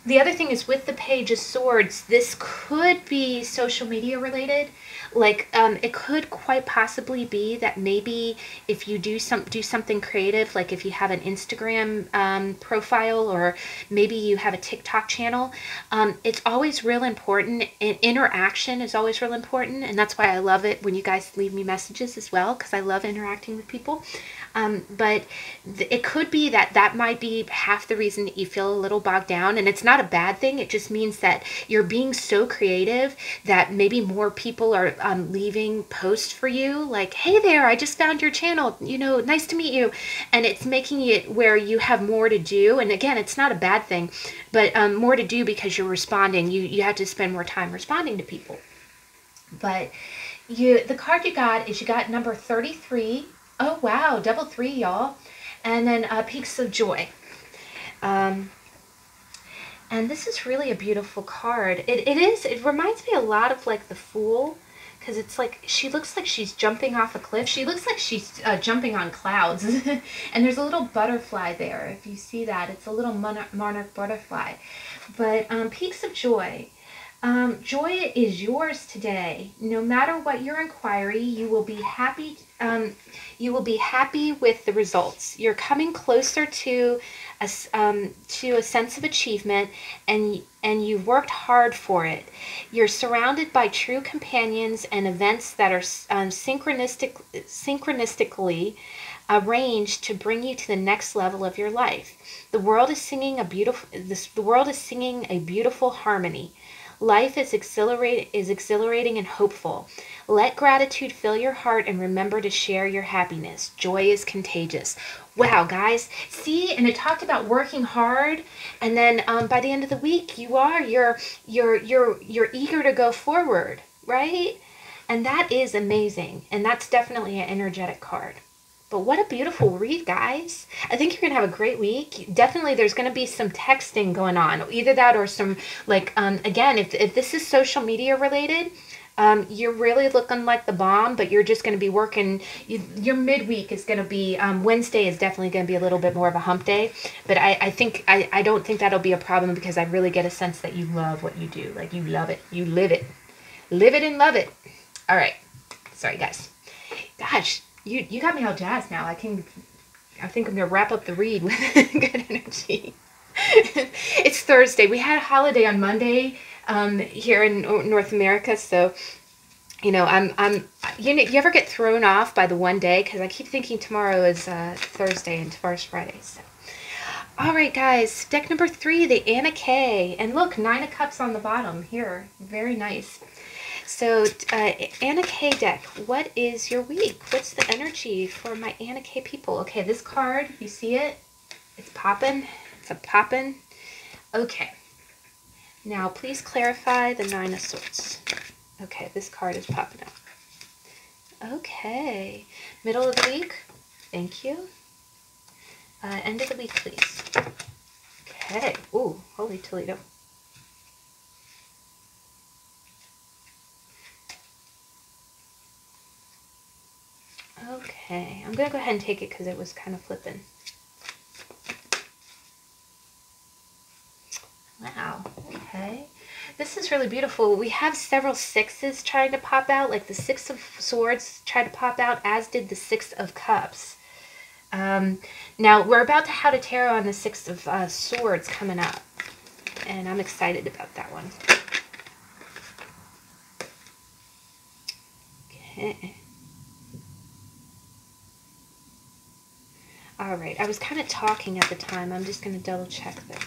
The other thing is with the Page of Swords, this could be social media related. Like, it could quite possibly be that maybe if you do something creative, like if you have an Instagram profile, or maybe you have a TikTok channel, it's always real important. Interaction is always real important, and that's why I love it when you guys leave me messages as well, because I love interacting with people. But it could be that might be half the reason that you feel a little bogged down, and it's not not a bad thing. It just means that you're being so creative that maybe more people are leaving posts for you, like, hey there, I just found your channel, you know, nice to meet you. And it's making it where you have more to do. And again, it's not a bad thing, but more to do because you're responding. You have to spend more time responding to people. But the card you got is, you got number 33. Oh wow, double 3, y'all. And then Peaks of Joy. And this is really a beautiful card. It reminds me a lot of like the Fool, because it's like, she looks like she's jumping off a cliff. She looks like she's jumping on clouds. And there's a little butterfly there. If you see that, it's a little monarch butterfly. But Peaks of Joy. Joy is yours today. No matter what your inquiry, you will be happy. You will be happy with the results. You're coming closer to a sense of achievement, and you've worked hard for it. You're surrounded by true companions and events that are synchronistically arranged to bring you to the next level of your life. The world is singing a beautiful harmony. Life is exhilarating and hopeful. Let gratitude fill your heart and remember to share your happiness. Joy is contagious. Wow, guys. See, and it talked about working hard, and then by the end of the week, you're eager to go forward, right? And that is amazing, and that's definitely an energetic card. But what a beautiful read, guys. I think you're going to have a great week. Definitely there's going to be some texting going on. Either that or some, like, again, if this is social media related, you're really looking like the bomb, but you're just going to be working. Your midweek is going to be, Wednesday is definitely going to be a little bit more of a hump day. But I don't think that'll be a problem, because I really get a sense that you love what you do. Like, you love it. You live it. Live it and love it. All right. Sorry, guys. Gosh. You got me all jazzed now. I think I'm going to wrap up the read with good energy. It's Thursday. We had a holiday on Monday here in North America, so you know, you ever get thrown off by the one day, because I keep thinking tomorrow is Thursday and tomorrow's Friday. So all right, guys, deck number 3, the Anna K, and look, 9 of Cups on the bottom here. Very nice. So, Anna K deck, what is your week? What's the energy for my Anna K people? Okay, this card, you see it? It's popping. It's a popping. Okay. Now, please clarify the 9 of Swords. Okay, this card is popping up. Okay. Middle of the week. Thank you. End of the week, please. Okay. Ooh, holy Toledo. Okay, I'm going to go ahead and take it because it was kind of flipping. Wow, okay. This is really beautiful. We have several 6s trying to pop out, like the 6 of Swords tried to pop out, as did the 6 of Cups. Now, we're about to have a tarot on the 6 of Swords coming up, and I'm excited about that one. Okay. All right, I was kind of talking at the time. I'm just going to double check that.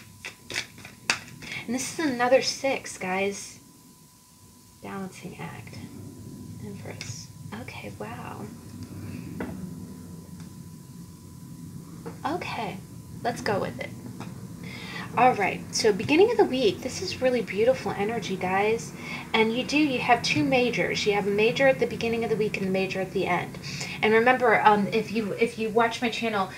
And this is another 6, guys. Balancing act. Empress. Okay, wow. Okay, let's go with it. All right, so beginning of the week, this is really beautiful energy, guys. And you have 2 majors. You have a major at the beginning of the week and a major at the end. And remember, if you watch my channel,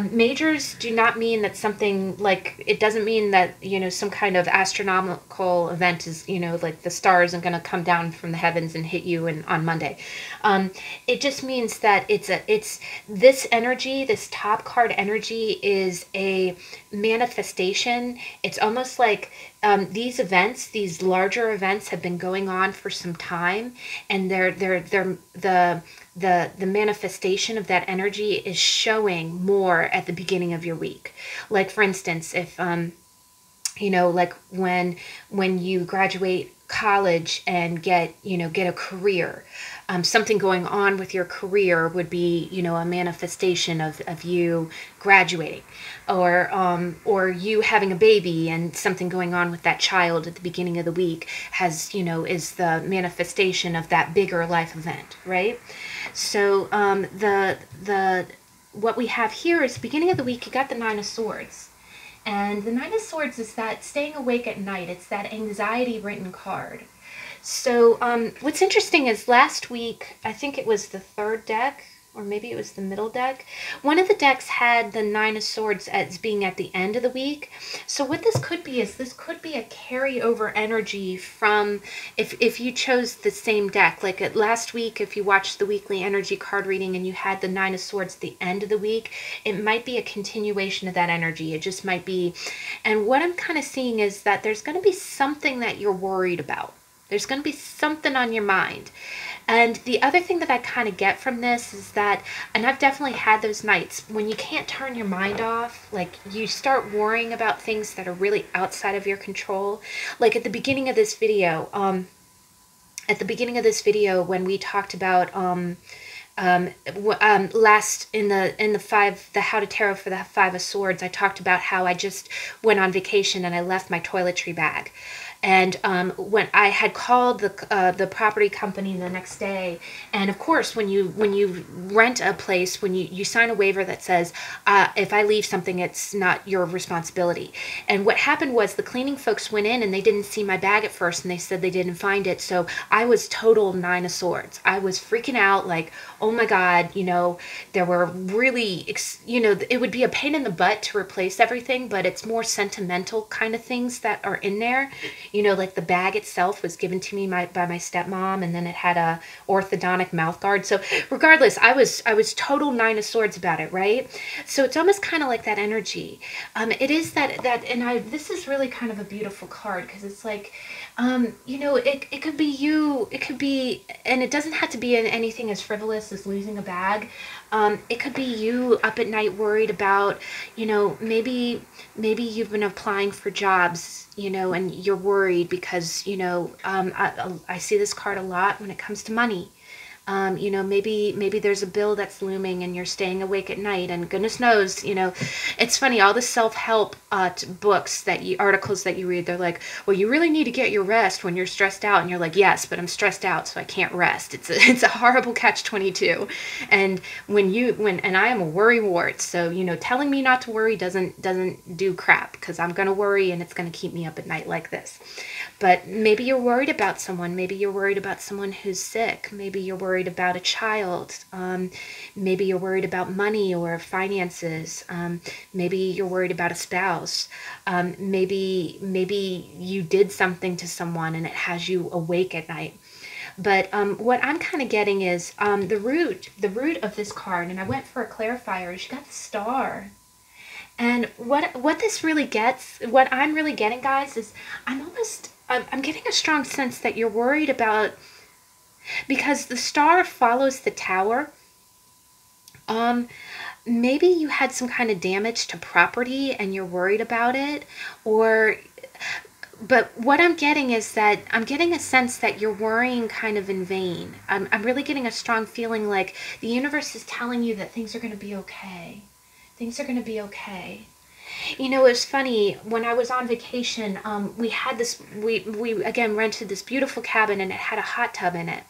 majors do not mean that something, like, it doesn't mean that, you know, some kind of astronomical event is, you know, like the stars are going to come down from the heavens and hit you on Monday. It just means that it's this energy, this top card energy, is a manifestation. It's almost like these events, these larger events, have been going on for some time, and the manifestation of that energy is showing more at the beginning of your week. Like, for instance, if you know, like when you graduate college and get, you know, get a career. Something going on with your career would be, you know, a manifestation of you graduating, or you having a baby, and something going on with that child at the beginning of the week has, you know, is the manifestation of that bigger life event, right? So the what we have here is beginning of the week. You got the Nine of Swords. And the Nine of Swords is that staying awake at night. It's that anxiety written card. So what's interesting is last week, I think it was the third deck, or maybe it was the middle deck. One of the decks had the Nine of Swords as being at the end of the week. So what this could be is this could be a carryover energy from if you chose the same deck. Like last week, if you watched the weekly energy card reading and you had the Nine of Swords at the end of the week, it might be a continuation of that energy. It just might be. And what I'm kind of seeing is that there's going to be something that you're worried about. There's going to be something on your mind. And the other thing that I kind of get from this is that, and I've definitely had those nights when you can't turn your mind off, like you start worrying about things that are really outside of your control. Like at the beginning of this video, when we talked about last in the How to Tarot for the Five of Swords, I talked about how I just went on vacation and I left my toiletry bag. And when I had called the property company the next day, and of course, when you rent a place, when you sign a waiver that says if I leave something, it's not your responsibility. And what happened was the cleaning folks went in and they didn't see my bag at first, and they said they didn't find it. So I was total Nine of Swords. I was freaking out, like, oh my God, you know, there were really, you know, it would be a pain in the butt to replace everything, but it's more sentimental kind of things that are in there. You know, like the bag itself was given to me by my stepmom, and then it had a orthodontic mouth guard. So regardless, I was total Nine of Swords about it, right? So it's almost kind of like that energy. It is that, and this is really kind of a beautiful card because it's like, you know, it could be you, it could be, and it doesn't have to be in anything as frivolous as losing a bag. It could be you up at night worried about, you know, maybe you've been applying for jobs, you know, and you're worried because, you know, I see this card a lot when it comes to money. You know, maybe there's a bill that's looming and you're staying awake at night, and goodness knows, you know, it's funny, all the self-help books articles that you read, they're like, well, you really need to get your rest when you're stressed out, and you're like, yes, but I'm stressed out, so I can't rest. It's a horrible catch-22. And and I am a worry wart, so, you know, telling me not to worry doesn't do crap, because I'm gonna worry and it's gonna keep me up at night like this. But maybe you're worried about someone. Maybe you're worried about someone who's sick. Maybe you're worried about a child. Maybe you're worried about money or finances. Maybe you're worried about a spouse. Maybe you did something to someone and it has you awake at night. But what I'm kind of getting is the root of this card, and I went for a clarifier, is you got the Star. And what this really gets, what I'm really getting, guys, is I'm getting a strong sense that you're worried about, because the Star follows the Tower. Maybe you had some kind of damage to property and you're worried about it, but what I'm getting is that I'm getting a sense that you're worrying kind of in vain. I'm really getting a strong feeling like the universe is telling you that things are going to be okay. Things are going to be okay. You know, it was funny, when I was on vacation, we again rented this beautiful cabin, and it had a hot tub in it.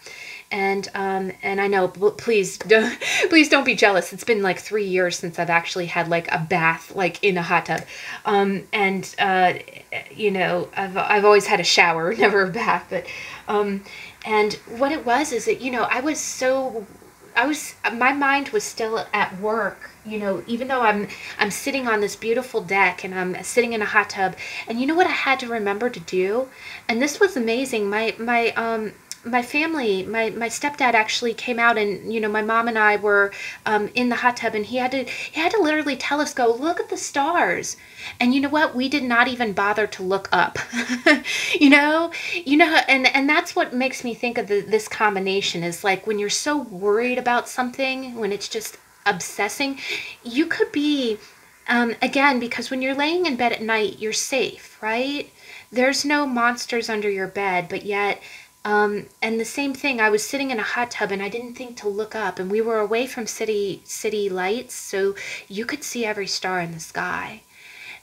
And I know, please don't be jealous. It's been like 3 years since I've actually had like a bath, like in a hot tub. You know, I've always had a shower, never a bath, but, and what it was is that, you know, my mind was still at work, you know, even though I'm sitting on this beautiful deck and I'm sitting in a hot tub. And you know what I had to remember to do? And this was amazing. My family, my stepdad actually came out, and, you know, my mom and I were in the hot tub, and he had to literally tell us, go look at the stars. And you know what? We did not even bother to look up. you know, and that's what makes me think of this combination, is like when you're so worried about something, when it's just obsessing, you could be Again, because when you're laying in bed at night, you're safe, right? There's no monsters under your bed, but yet, and the same thing, I was sitting in a hot tub and I didn't think to look up, and we were away from city lights, so you could see every star in the sky.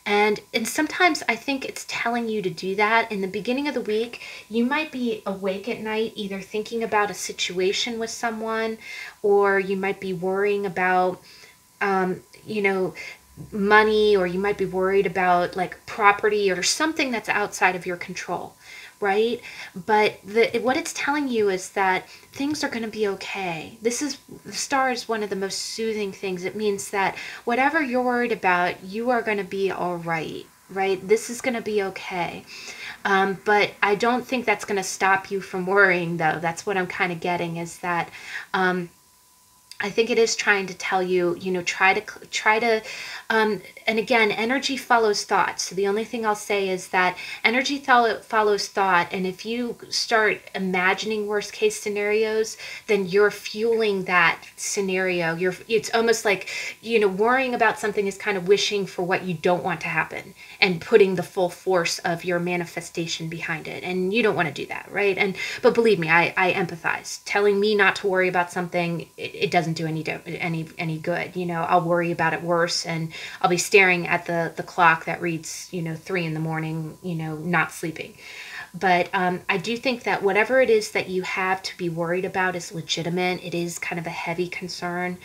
And sometimes I think it's telling you to do that. In the beginning of the week, you might be awake at night, either thinking about a situation with someone, or you might be worrying about, you know, money, or you might be worried about like property or something that's outside of your control, right? But what it's telling you is that things are going to be okay. This is the star is one of the most soothing things. It means that whatever you're worried about, you are going to be all right, right? This is going to be okay. But I don't think that's going to stop you from worrying, though. That's what I'm kind of getting, is that I think it is trying to tell you, and again, energy follows thought. So the only thing I'll say is that energy follows thought. And if you start imagining worst case scenarios, then you're fueling that scenario. It's almost like, worrying about something is kind of wishing for what you don't want to happen and putting the full force of your manifestation behind it. And you don't want to do that, right? But believe me, I empathize. Telling me not to worry about something, it doesn't do any good. I'll worry about it worse, and I'll be staring at the clock that reads 3 in the morning, not sleeping. But I do think that whatever it is that you have to be worried about is legitimate. It is kind of a heavy concern.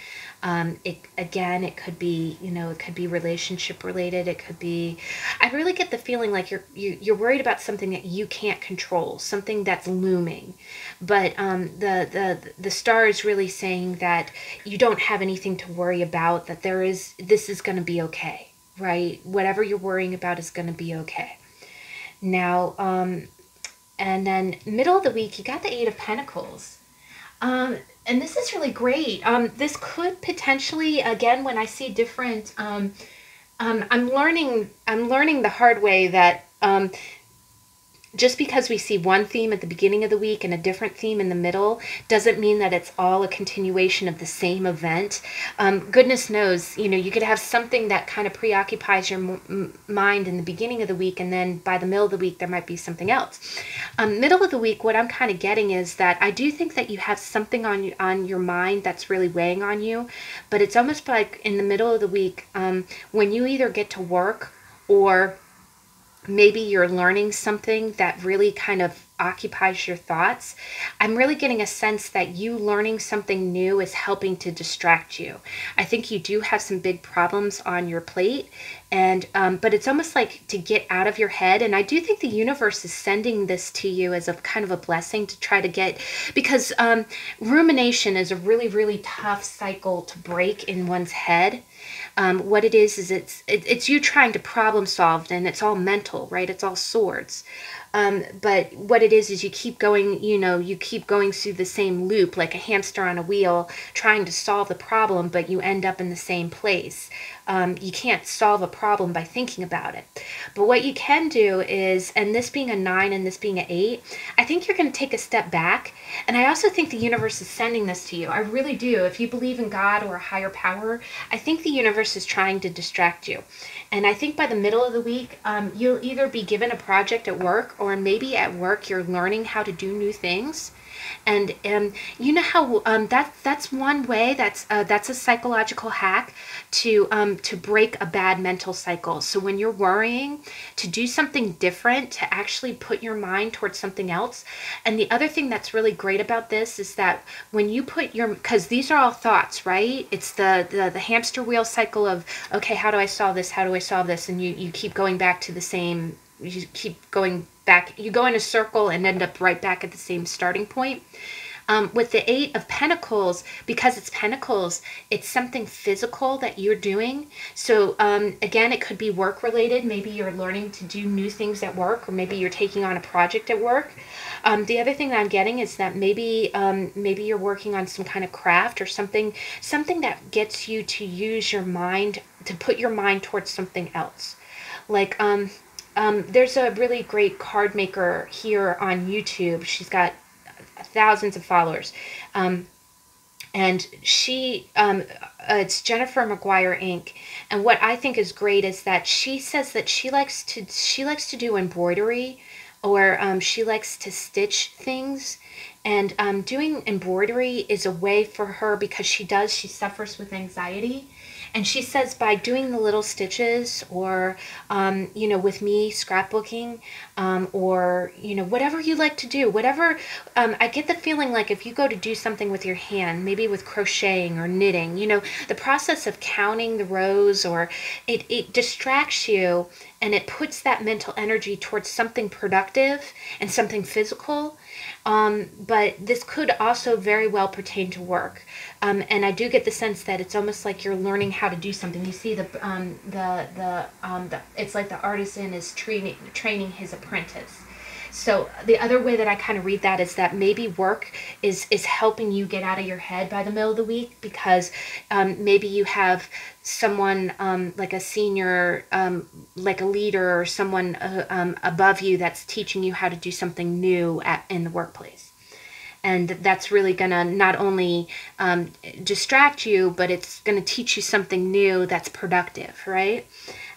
It could be, it could be relationship related. It could be, I really get the feeling like you're worried about something that you can't control, something that's looming. But the star is really saying that you don't have anything to worry about, that this is going to be okay, right? Whatever you're worrying about is going to be okay. Now, and then middle of the week, you got the Eight of Pentacles. And this is really great. This could potentially, again, when I see different, I'm learning the hard way that just because we see one theme at the beginning of the week and a different theme in the middle doesn't mean that it's all a continuation of the same event. Goodness knows, you could have something that kind of preoccupies your mind in the beginning of the week, and then by the middle of the week there might be something else. Middle of the week, what I'm kind of getting is that I do think that you have something on your mind that's really weighing on you, but it's almost like in the middle of the week, when you either get to work, or maybe you're learning something that really kind of occupies your thoughts, I'm really getting a sense that you learning something new is helping to distract you. I think you do have some big problems on your plate, and but it's almost like to get out of your head. And I do think the universe is sending this to you as a kind of a blessing to try to get, because rumination is a really, really tough cycle to break in one's head. What it is it's you trying to problem solve, and it's all mental, right? It's all swords. But what it is you keep going, you keep going through the same loop, like a hamster on a wheel, trying to solve the problem, but you end up in the same place. You can't solve a problem by thinking about it. But what you can do is, and this being a 9 and this being an 8, I think you're going to take a step back. And I also think the universe is sending this to you. I really do. If you believe in God or a higher power, I think the universe is trying to distract you. And I think by the middle of the week, you'll either be given a project at work, or maybe at work you're learning how to do new things. And you know how that's one way, that's a psychological hack to break a bad mental cycle. So when you're worrying, to do something different, to actually put your mind towards something else. And the other thing that's really great about this is that when you put because these are all thoughts, right? It's the hamster wheel cycle of, okay, how do I solve this? How do I solve this? And you keep going back to the same, you keep going back, you go in a circle and end up right back at the same starting point. With the Eight of Pentacles, because it's Pentacles, it's something physical that you're doing. So again, it could be work related. Maybe you're learning to do new things at work, or maybe you're taking on a project at work. The other thing that I'm getting is that maybe you're working on some kind of craft or something that gets you to use your mind, to put your mind towards something else. Like there's a really great card maker here on YouTube. She's got thousands of followers. And she, it's Jennifer McGuire Inc. And what I think is great is that she says that she likes to do embroidery, or she likes to stitch things. And doing embroidery is a way for her, because she suffers with anxiety. And she says by doing the little stitches, or, with me scrapbooking, or, whatever you like to do, whatever, I get the feeling like if you go to do something with your hand, maybe with crocheting or knitting, the process of counting the rows, or it distracts you, and it puts that mental energy towards something productive and something physical. But this could also very well pertain to work. And I do get the sense that it's almost like you're learning how to do something. You see it's like the artisan is training his apprentice. So the other way that I kind of read that is that maybe work is helping you get out of your head by the middle of the week, because maybe you have someone like a senior, like a leader, or someone above you that's teaching you how to do something new in the workplace. And that's really going to not only distract you, but it's going to teach you something new that's productive, right?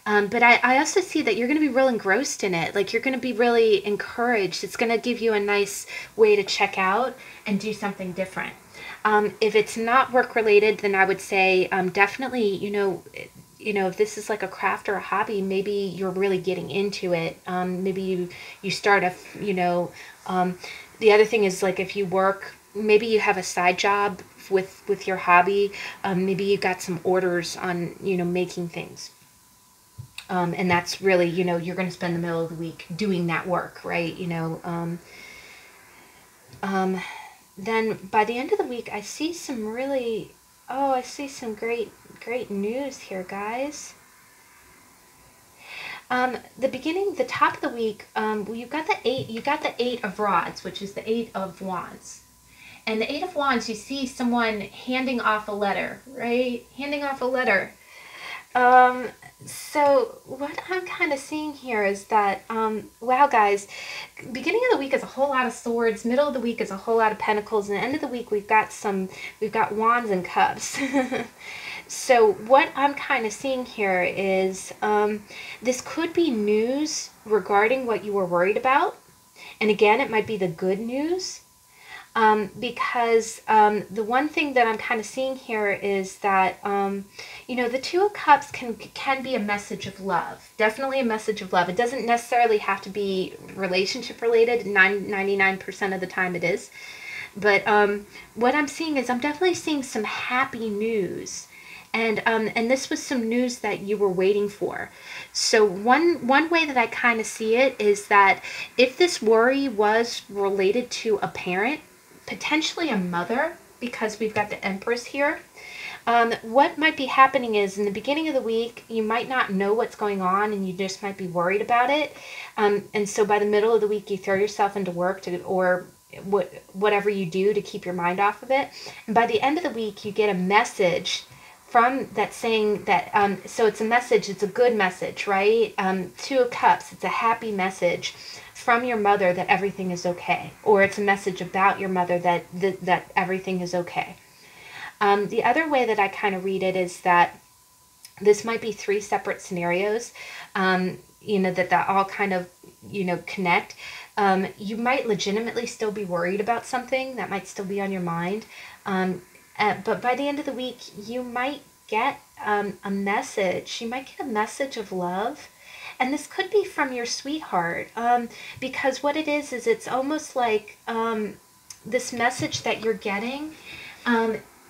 But I also see that you're going to be real engrossed in it. Like, you're going to be really encouraged. It's going to give you a nice way to check out and do something different. If it's not work related, then I would say definitely, if this is like a craft or a hobby, maybe you're really getting into it. Maybe you start the other thing is, like, if you work, maybe you have a side job with your hobby. Maybe you got some orders on, making things. And that's really, you're going to spend the middle of the week doing that work, right? Then by the end of the week, I see some great news here, guys. The top of the week, you got the Eight of Rods, which is the Eight of Wands. And the Eight of Wands, you see someone handing off a letter, right? Handing off a letter. So what I'm kind of seeing here is that, wow, guys, beginning of the week is a whole lot of swords, middle of the week is a whole lot of pentacles, and the end of the week we've got wands and cups. So what I'm kind of seeing here is, this could be news regarding what you were worried about. And again, it might be the good news. Because the one thing that I'm kind of seeing here is that, the Two of Cups can be a message of love. Definitely a message of love. It doesn't necessarily have to be relationship related. 99% of the time it is. But what I'm seeing is I'm definitely seeing some happy news. And this was some news that you were waiting for. So one way that I kind of see it is that if this worry was related to a parent, potentially a mother, because we've got the Empress here, what might be happening is in the beginning of the week, you might not know what's going on and you just might be worried about it. And so by the middle of the week, you throw yourself into work or whatever you do to keep your mind off of it. And by the end of the week, you get a message from that saying that, so it's a message, it's a good message, right? Two of Cups, it's a happy message from your mother that everything is okay, or it's a message about your mother that everything is okay. The other way that I kind of read it is that this might be three separate scenarios, that all kind of, connect. You might legitimately still be worried about something that might still be on your mind. But by the end of the week, you might get a message. You might get a message of love. And this could be from your sweetheart, because what it is it's almost like this message that you're getting,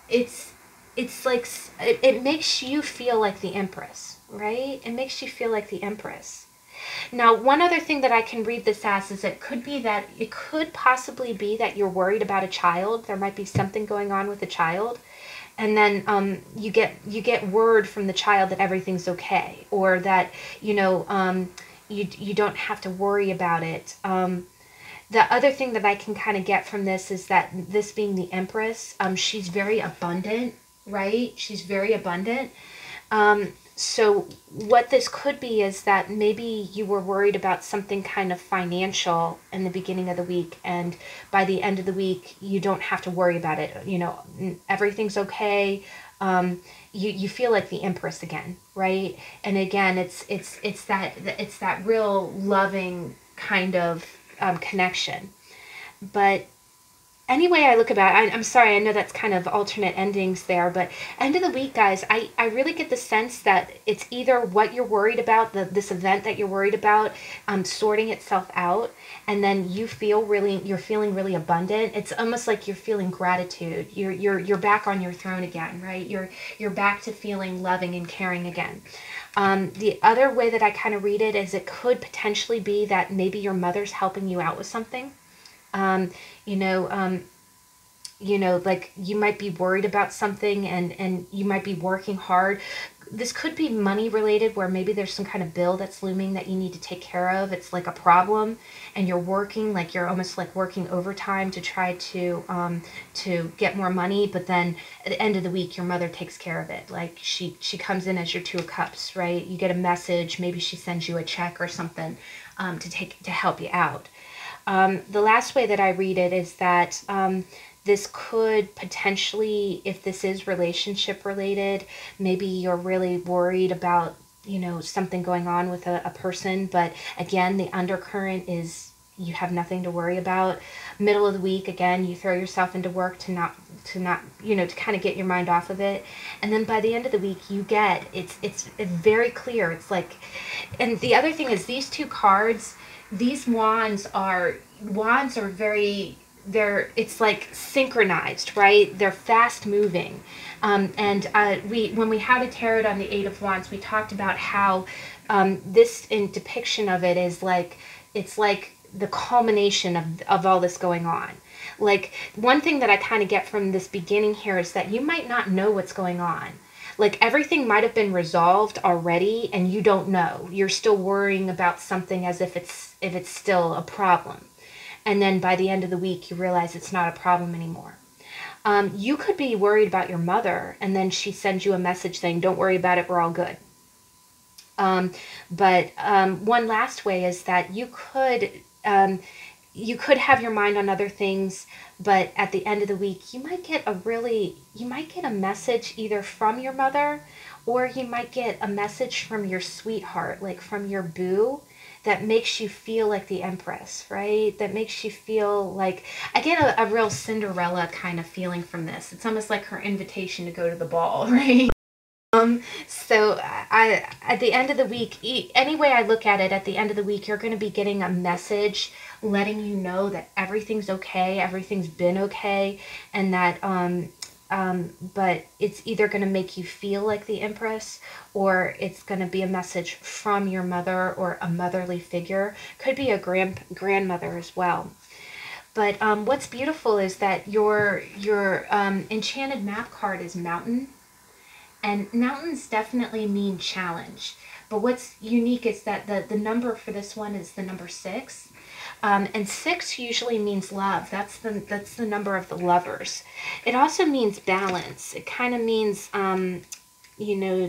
it's like, it makes you feel like the Empress, right? It makes you feel like the Empress. Now, one other thing that I can read this as is it could possibly be that you're worried about a child. There might be something going on with a child. And then you get word from the child that everything's okay, or that you don't have to worry about it. The other thing that I can kind of get from this is that this being the Empress, she's very abundant, right? She's very abundant. So what this could be is that maybe you were worried about something kind of financial in the beginning of the week, and by the end of the week you don't have to worry about it. Everything's okay. You feel like the empress again, right? And again, it's that real loving kind of connection. But anyway I look about it, I'm sorry, I know that's kind of alternate endings there, but end of the week, guys, I really get the sense that it's either what you're worried about, this event that you're worried about, sorting itself out, and then you're feeling really abundant. It's almost like you're feeling gratitude. You're back on your throne again, right? You're back to feeling loving and caring again. The other way that I kind of read it is it could potentially be that maybe your mother's helping you out with something. Um, you know, um, like you might be worried about something, and you might be working hard. This could be money related, where maybe there's some kind of bill that's looming that you need to take care of. It's like a problem, and you're almost like working overtime to try to get more money. But then at the end of the week, your mother takes care of it. Like she comes in as your two of cups, right? You get a message, maybe she sends you a check or something, to help you out. The last way that I read it is that this could potentially, if this is relationship related, maybe you're really worried about, something going on with a person. But again, the undercurrent is you have nothing to worry about. Middle of the week, again, you throw yourself into work to not, to kind of get your mind off of it. And then by the end of the week, it's very clear. It's like, and the other thing is these two cards, these wands are very, it's like synchronized, right? They're fast moving. And when we had a tarot on the Eight of Wands, we talked about how this in depiction of it is like, it's like the culmination of all this going on. Like, one thing that I kind of get from this beginning here is that you might not know what's going on. Like, everything might have been resolved already and you don't know. You're still worrying about something as if it's still a problem. And then by the end of the week, you realize it's not a problem anymore. You could be worried about your mother, and then she sends you a message saying, don't worry about it, we're all good. But one last way is that you could have your mind on other things, but at the end of the week, you might get a message either from your mother, or you might get a message from your sweetheart, like from your boo, that makes you feel like the empress, right? That makes you feel like, I get a real Cinderella kind of feeling from this. It's almost like her invitation to go to the ball, right? So at the end of the week, any way I look at it, at the end of the week, you're going to be getting a message letting you know that everything's okay, everything's been okay, and that, but it's either going to make you feel like the empress, or it's going to be a message from your mother or a motherly figure. Could be a grandmother as well. But what's beautiful is that your enchanted map card is mountain. And mountains definitely mean challenge. But what's unique is that the number for this one is the number 6. And 6 usually means love. That's the number of the lovers. It also means balance. It kind of means,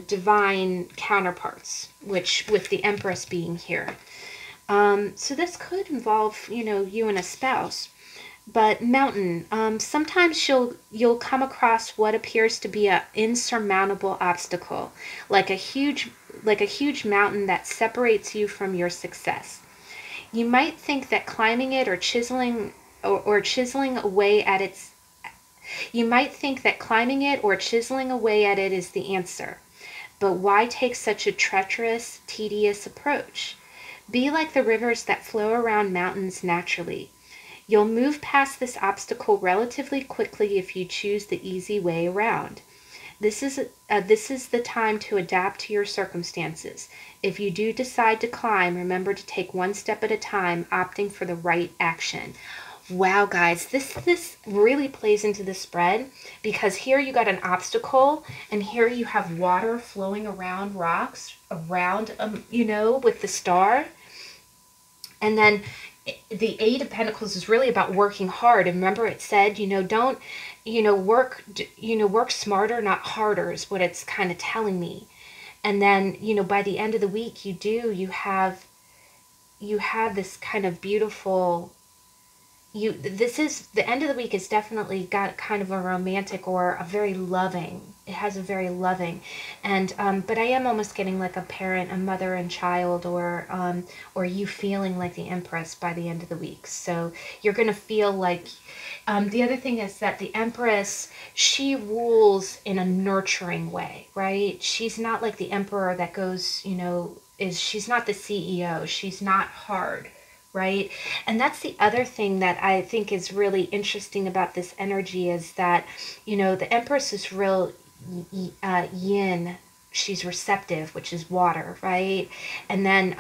divine counterparts, which with the Empress being here. So this could involve, you and a spouse. But mountain, sometimes you'll come across what appears to be an insurmountable obstacle, like a huge mountain that separates you from your success. You might think that climbing it or chiseling away at it is the answer. But why take such a treacherous, tedious approach? Be like the rivers that flow around mountains naturally. You'll move past this obstacle relatively quickly if you choose the easy way around. This is the time to adapt to your circumstances. If you do decide to climb, remember to take one step at a time, opting for the right action. Wow, guys, this really plays into the spread, because here you got an obstacle, and here you have water flowing around rocks, around, with the star. And then the Eight of Pentacles is really about working hard. And remember, it said, don't, work smarter, not harder, is what it's kind of telling me. And then, you know, by the end of the week, you have this kind of beautiful, this is the end of the week is definitely got kind of a romantic or a very loving, it has a very loving, and but I am almost getting like a parent, a mother and child, or you feeling like the Empress by the end of the week. So you're going to feel like, the other thing is that the Empress, she rules in a nurturing way, right? She's not like the Emperor that goes, you know, she's not the CEO, she's not hard, right? And that's the other thing that I think is really interesting about this energy is that, you know, the Empress is real yin. She's receptive, which is water, right? And then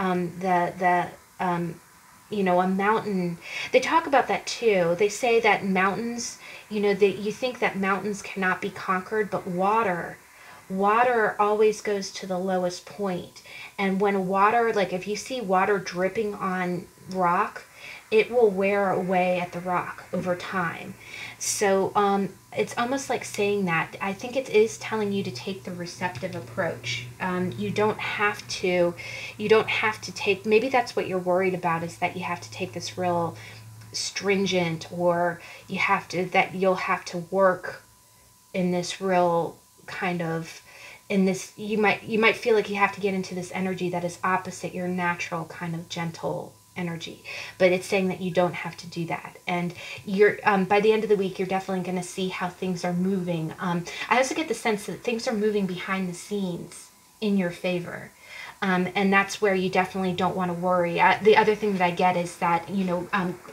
you know, a mountain, they talk about that too. They say that mountains, you know, you think that mountains cannot be conquered, but water always goes to the lowest point. And when water, like if you see water dripping on rock, it will wear away at the rock over time. So it's almost like saying that. I think it is telling you to take the receptive approach. You don't have to take, maybe that's what you're worried about, is that you have to take this real stringent, or that you'll have to work in this real kind of, in this, you might feel like you have to get into this energy that is opposite your natural kind of gentle energy, but it's saying that you don't have to do that. And you're by the end of the week, you're definitely going to see how things are moving. I also get the sense that things are moving behind the scenes in your favor. And that's where you definitely don't want to worry. The other thing that I get is that, you know,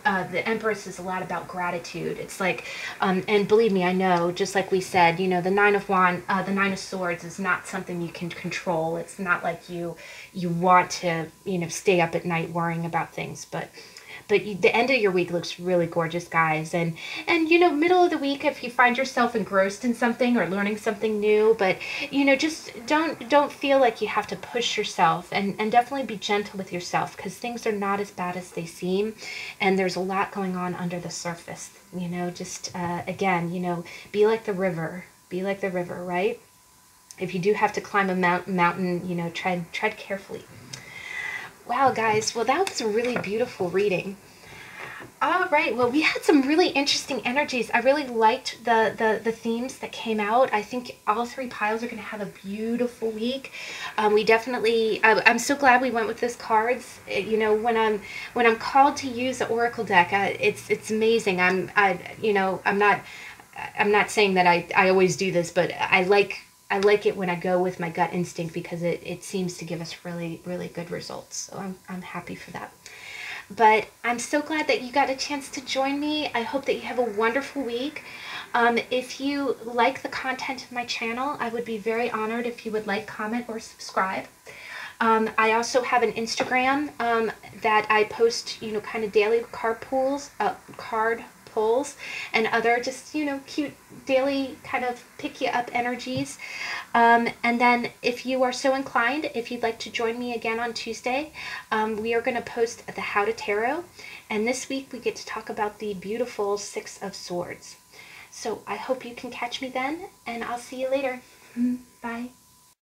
the Empress is a lot about gratitude. It's like, and believe me, I know, just like we said, you know, the Nine of Swords is not something you can control. It's not like you want to, you know, stay up at night worrying about things, but the end of your week looks really gorgeous, guys. And you know, middle of the week, if you find yourself engrossed in something or learning something new, but you know, just don't feel like you have to push yourself, and definitely be gentle with yourself, because things are not as bad as they seem, and there's a lot going on under the surface. You know, just again, you know, be like the river, right? If you do have to climb a mountain, you know, tread carefully. Wow, guys. Well, that was a really beautiful reading. All right. Well, we had some really interesting energies. I really liked the themes that came out. I think all three piles are going to have a beautiful week. We definitely. I'm so glad we went with those cards. You know, when I'm called to use the Oracle deck, it's amazing. You know, I'm not saying that I always do this, but I like it when I go with my gut instinct, because it seems to give us really, really good results. So I'm happy for that. But I'm so glad that you got a chance to join me. I hope that you have a wonderful week. If you like the content of my channel, I would be very honored if you would like, comment, or subscribe. I also have an Instagram that I post, you know, kind of daily card pulls, and other just, you know, cute daily kind of pick you up energies. And then if you are so inclined, if you'd like to join me again on Tuesday, we are going to post the How to Tarot. And this week we get to talk about the beautiful Six of Swords. So I hope you can catch me then, and I'll see you later. Bye.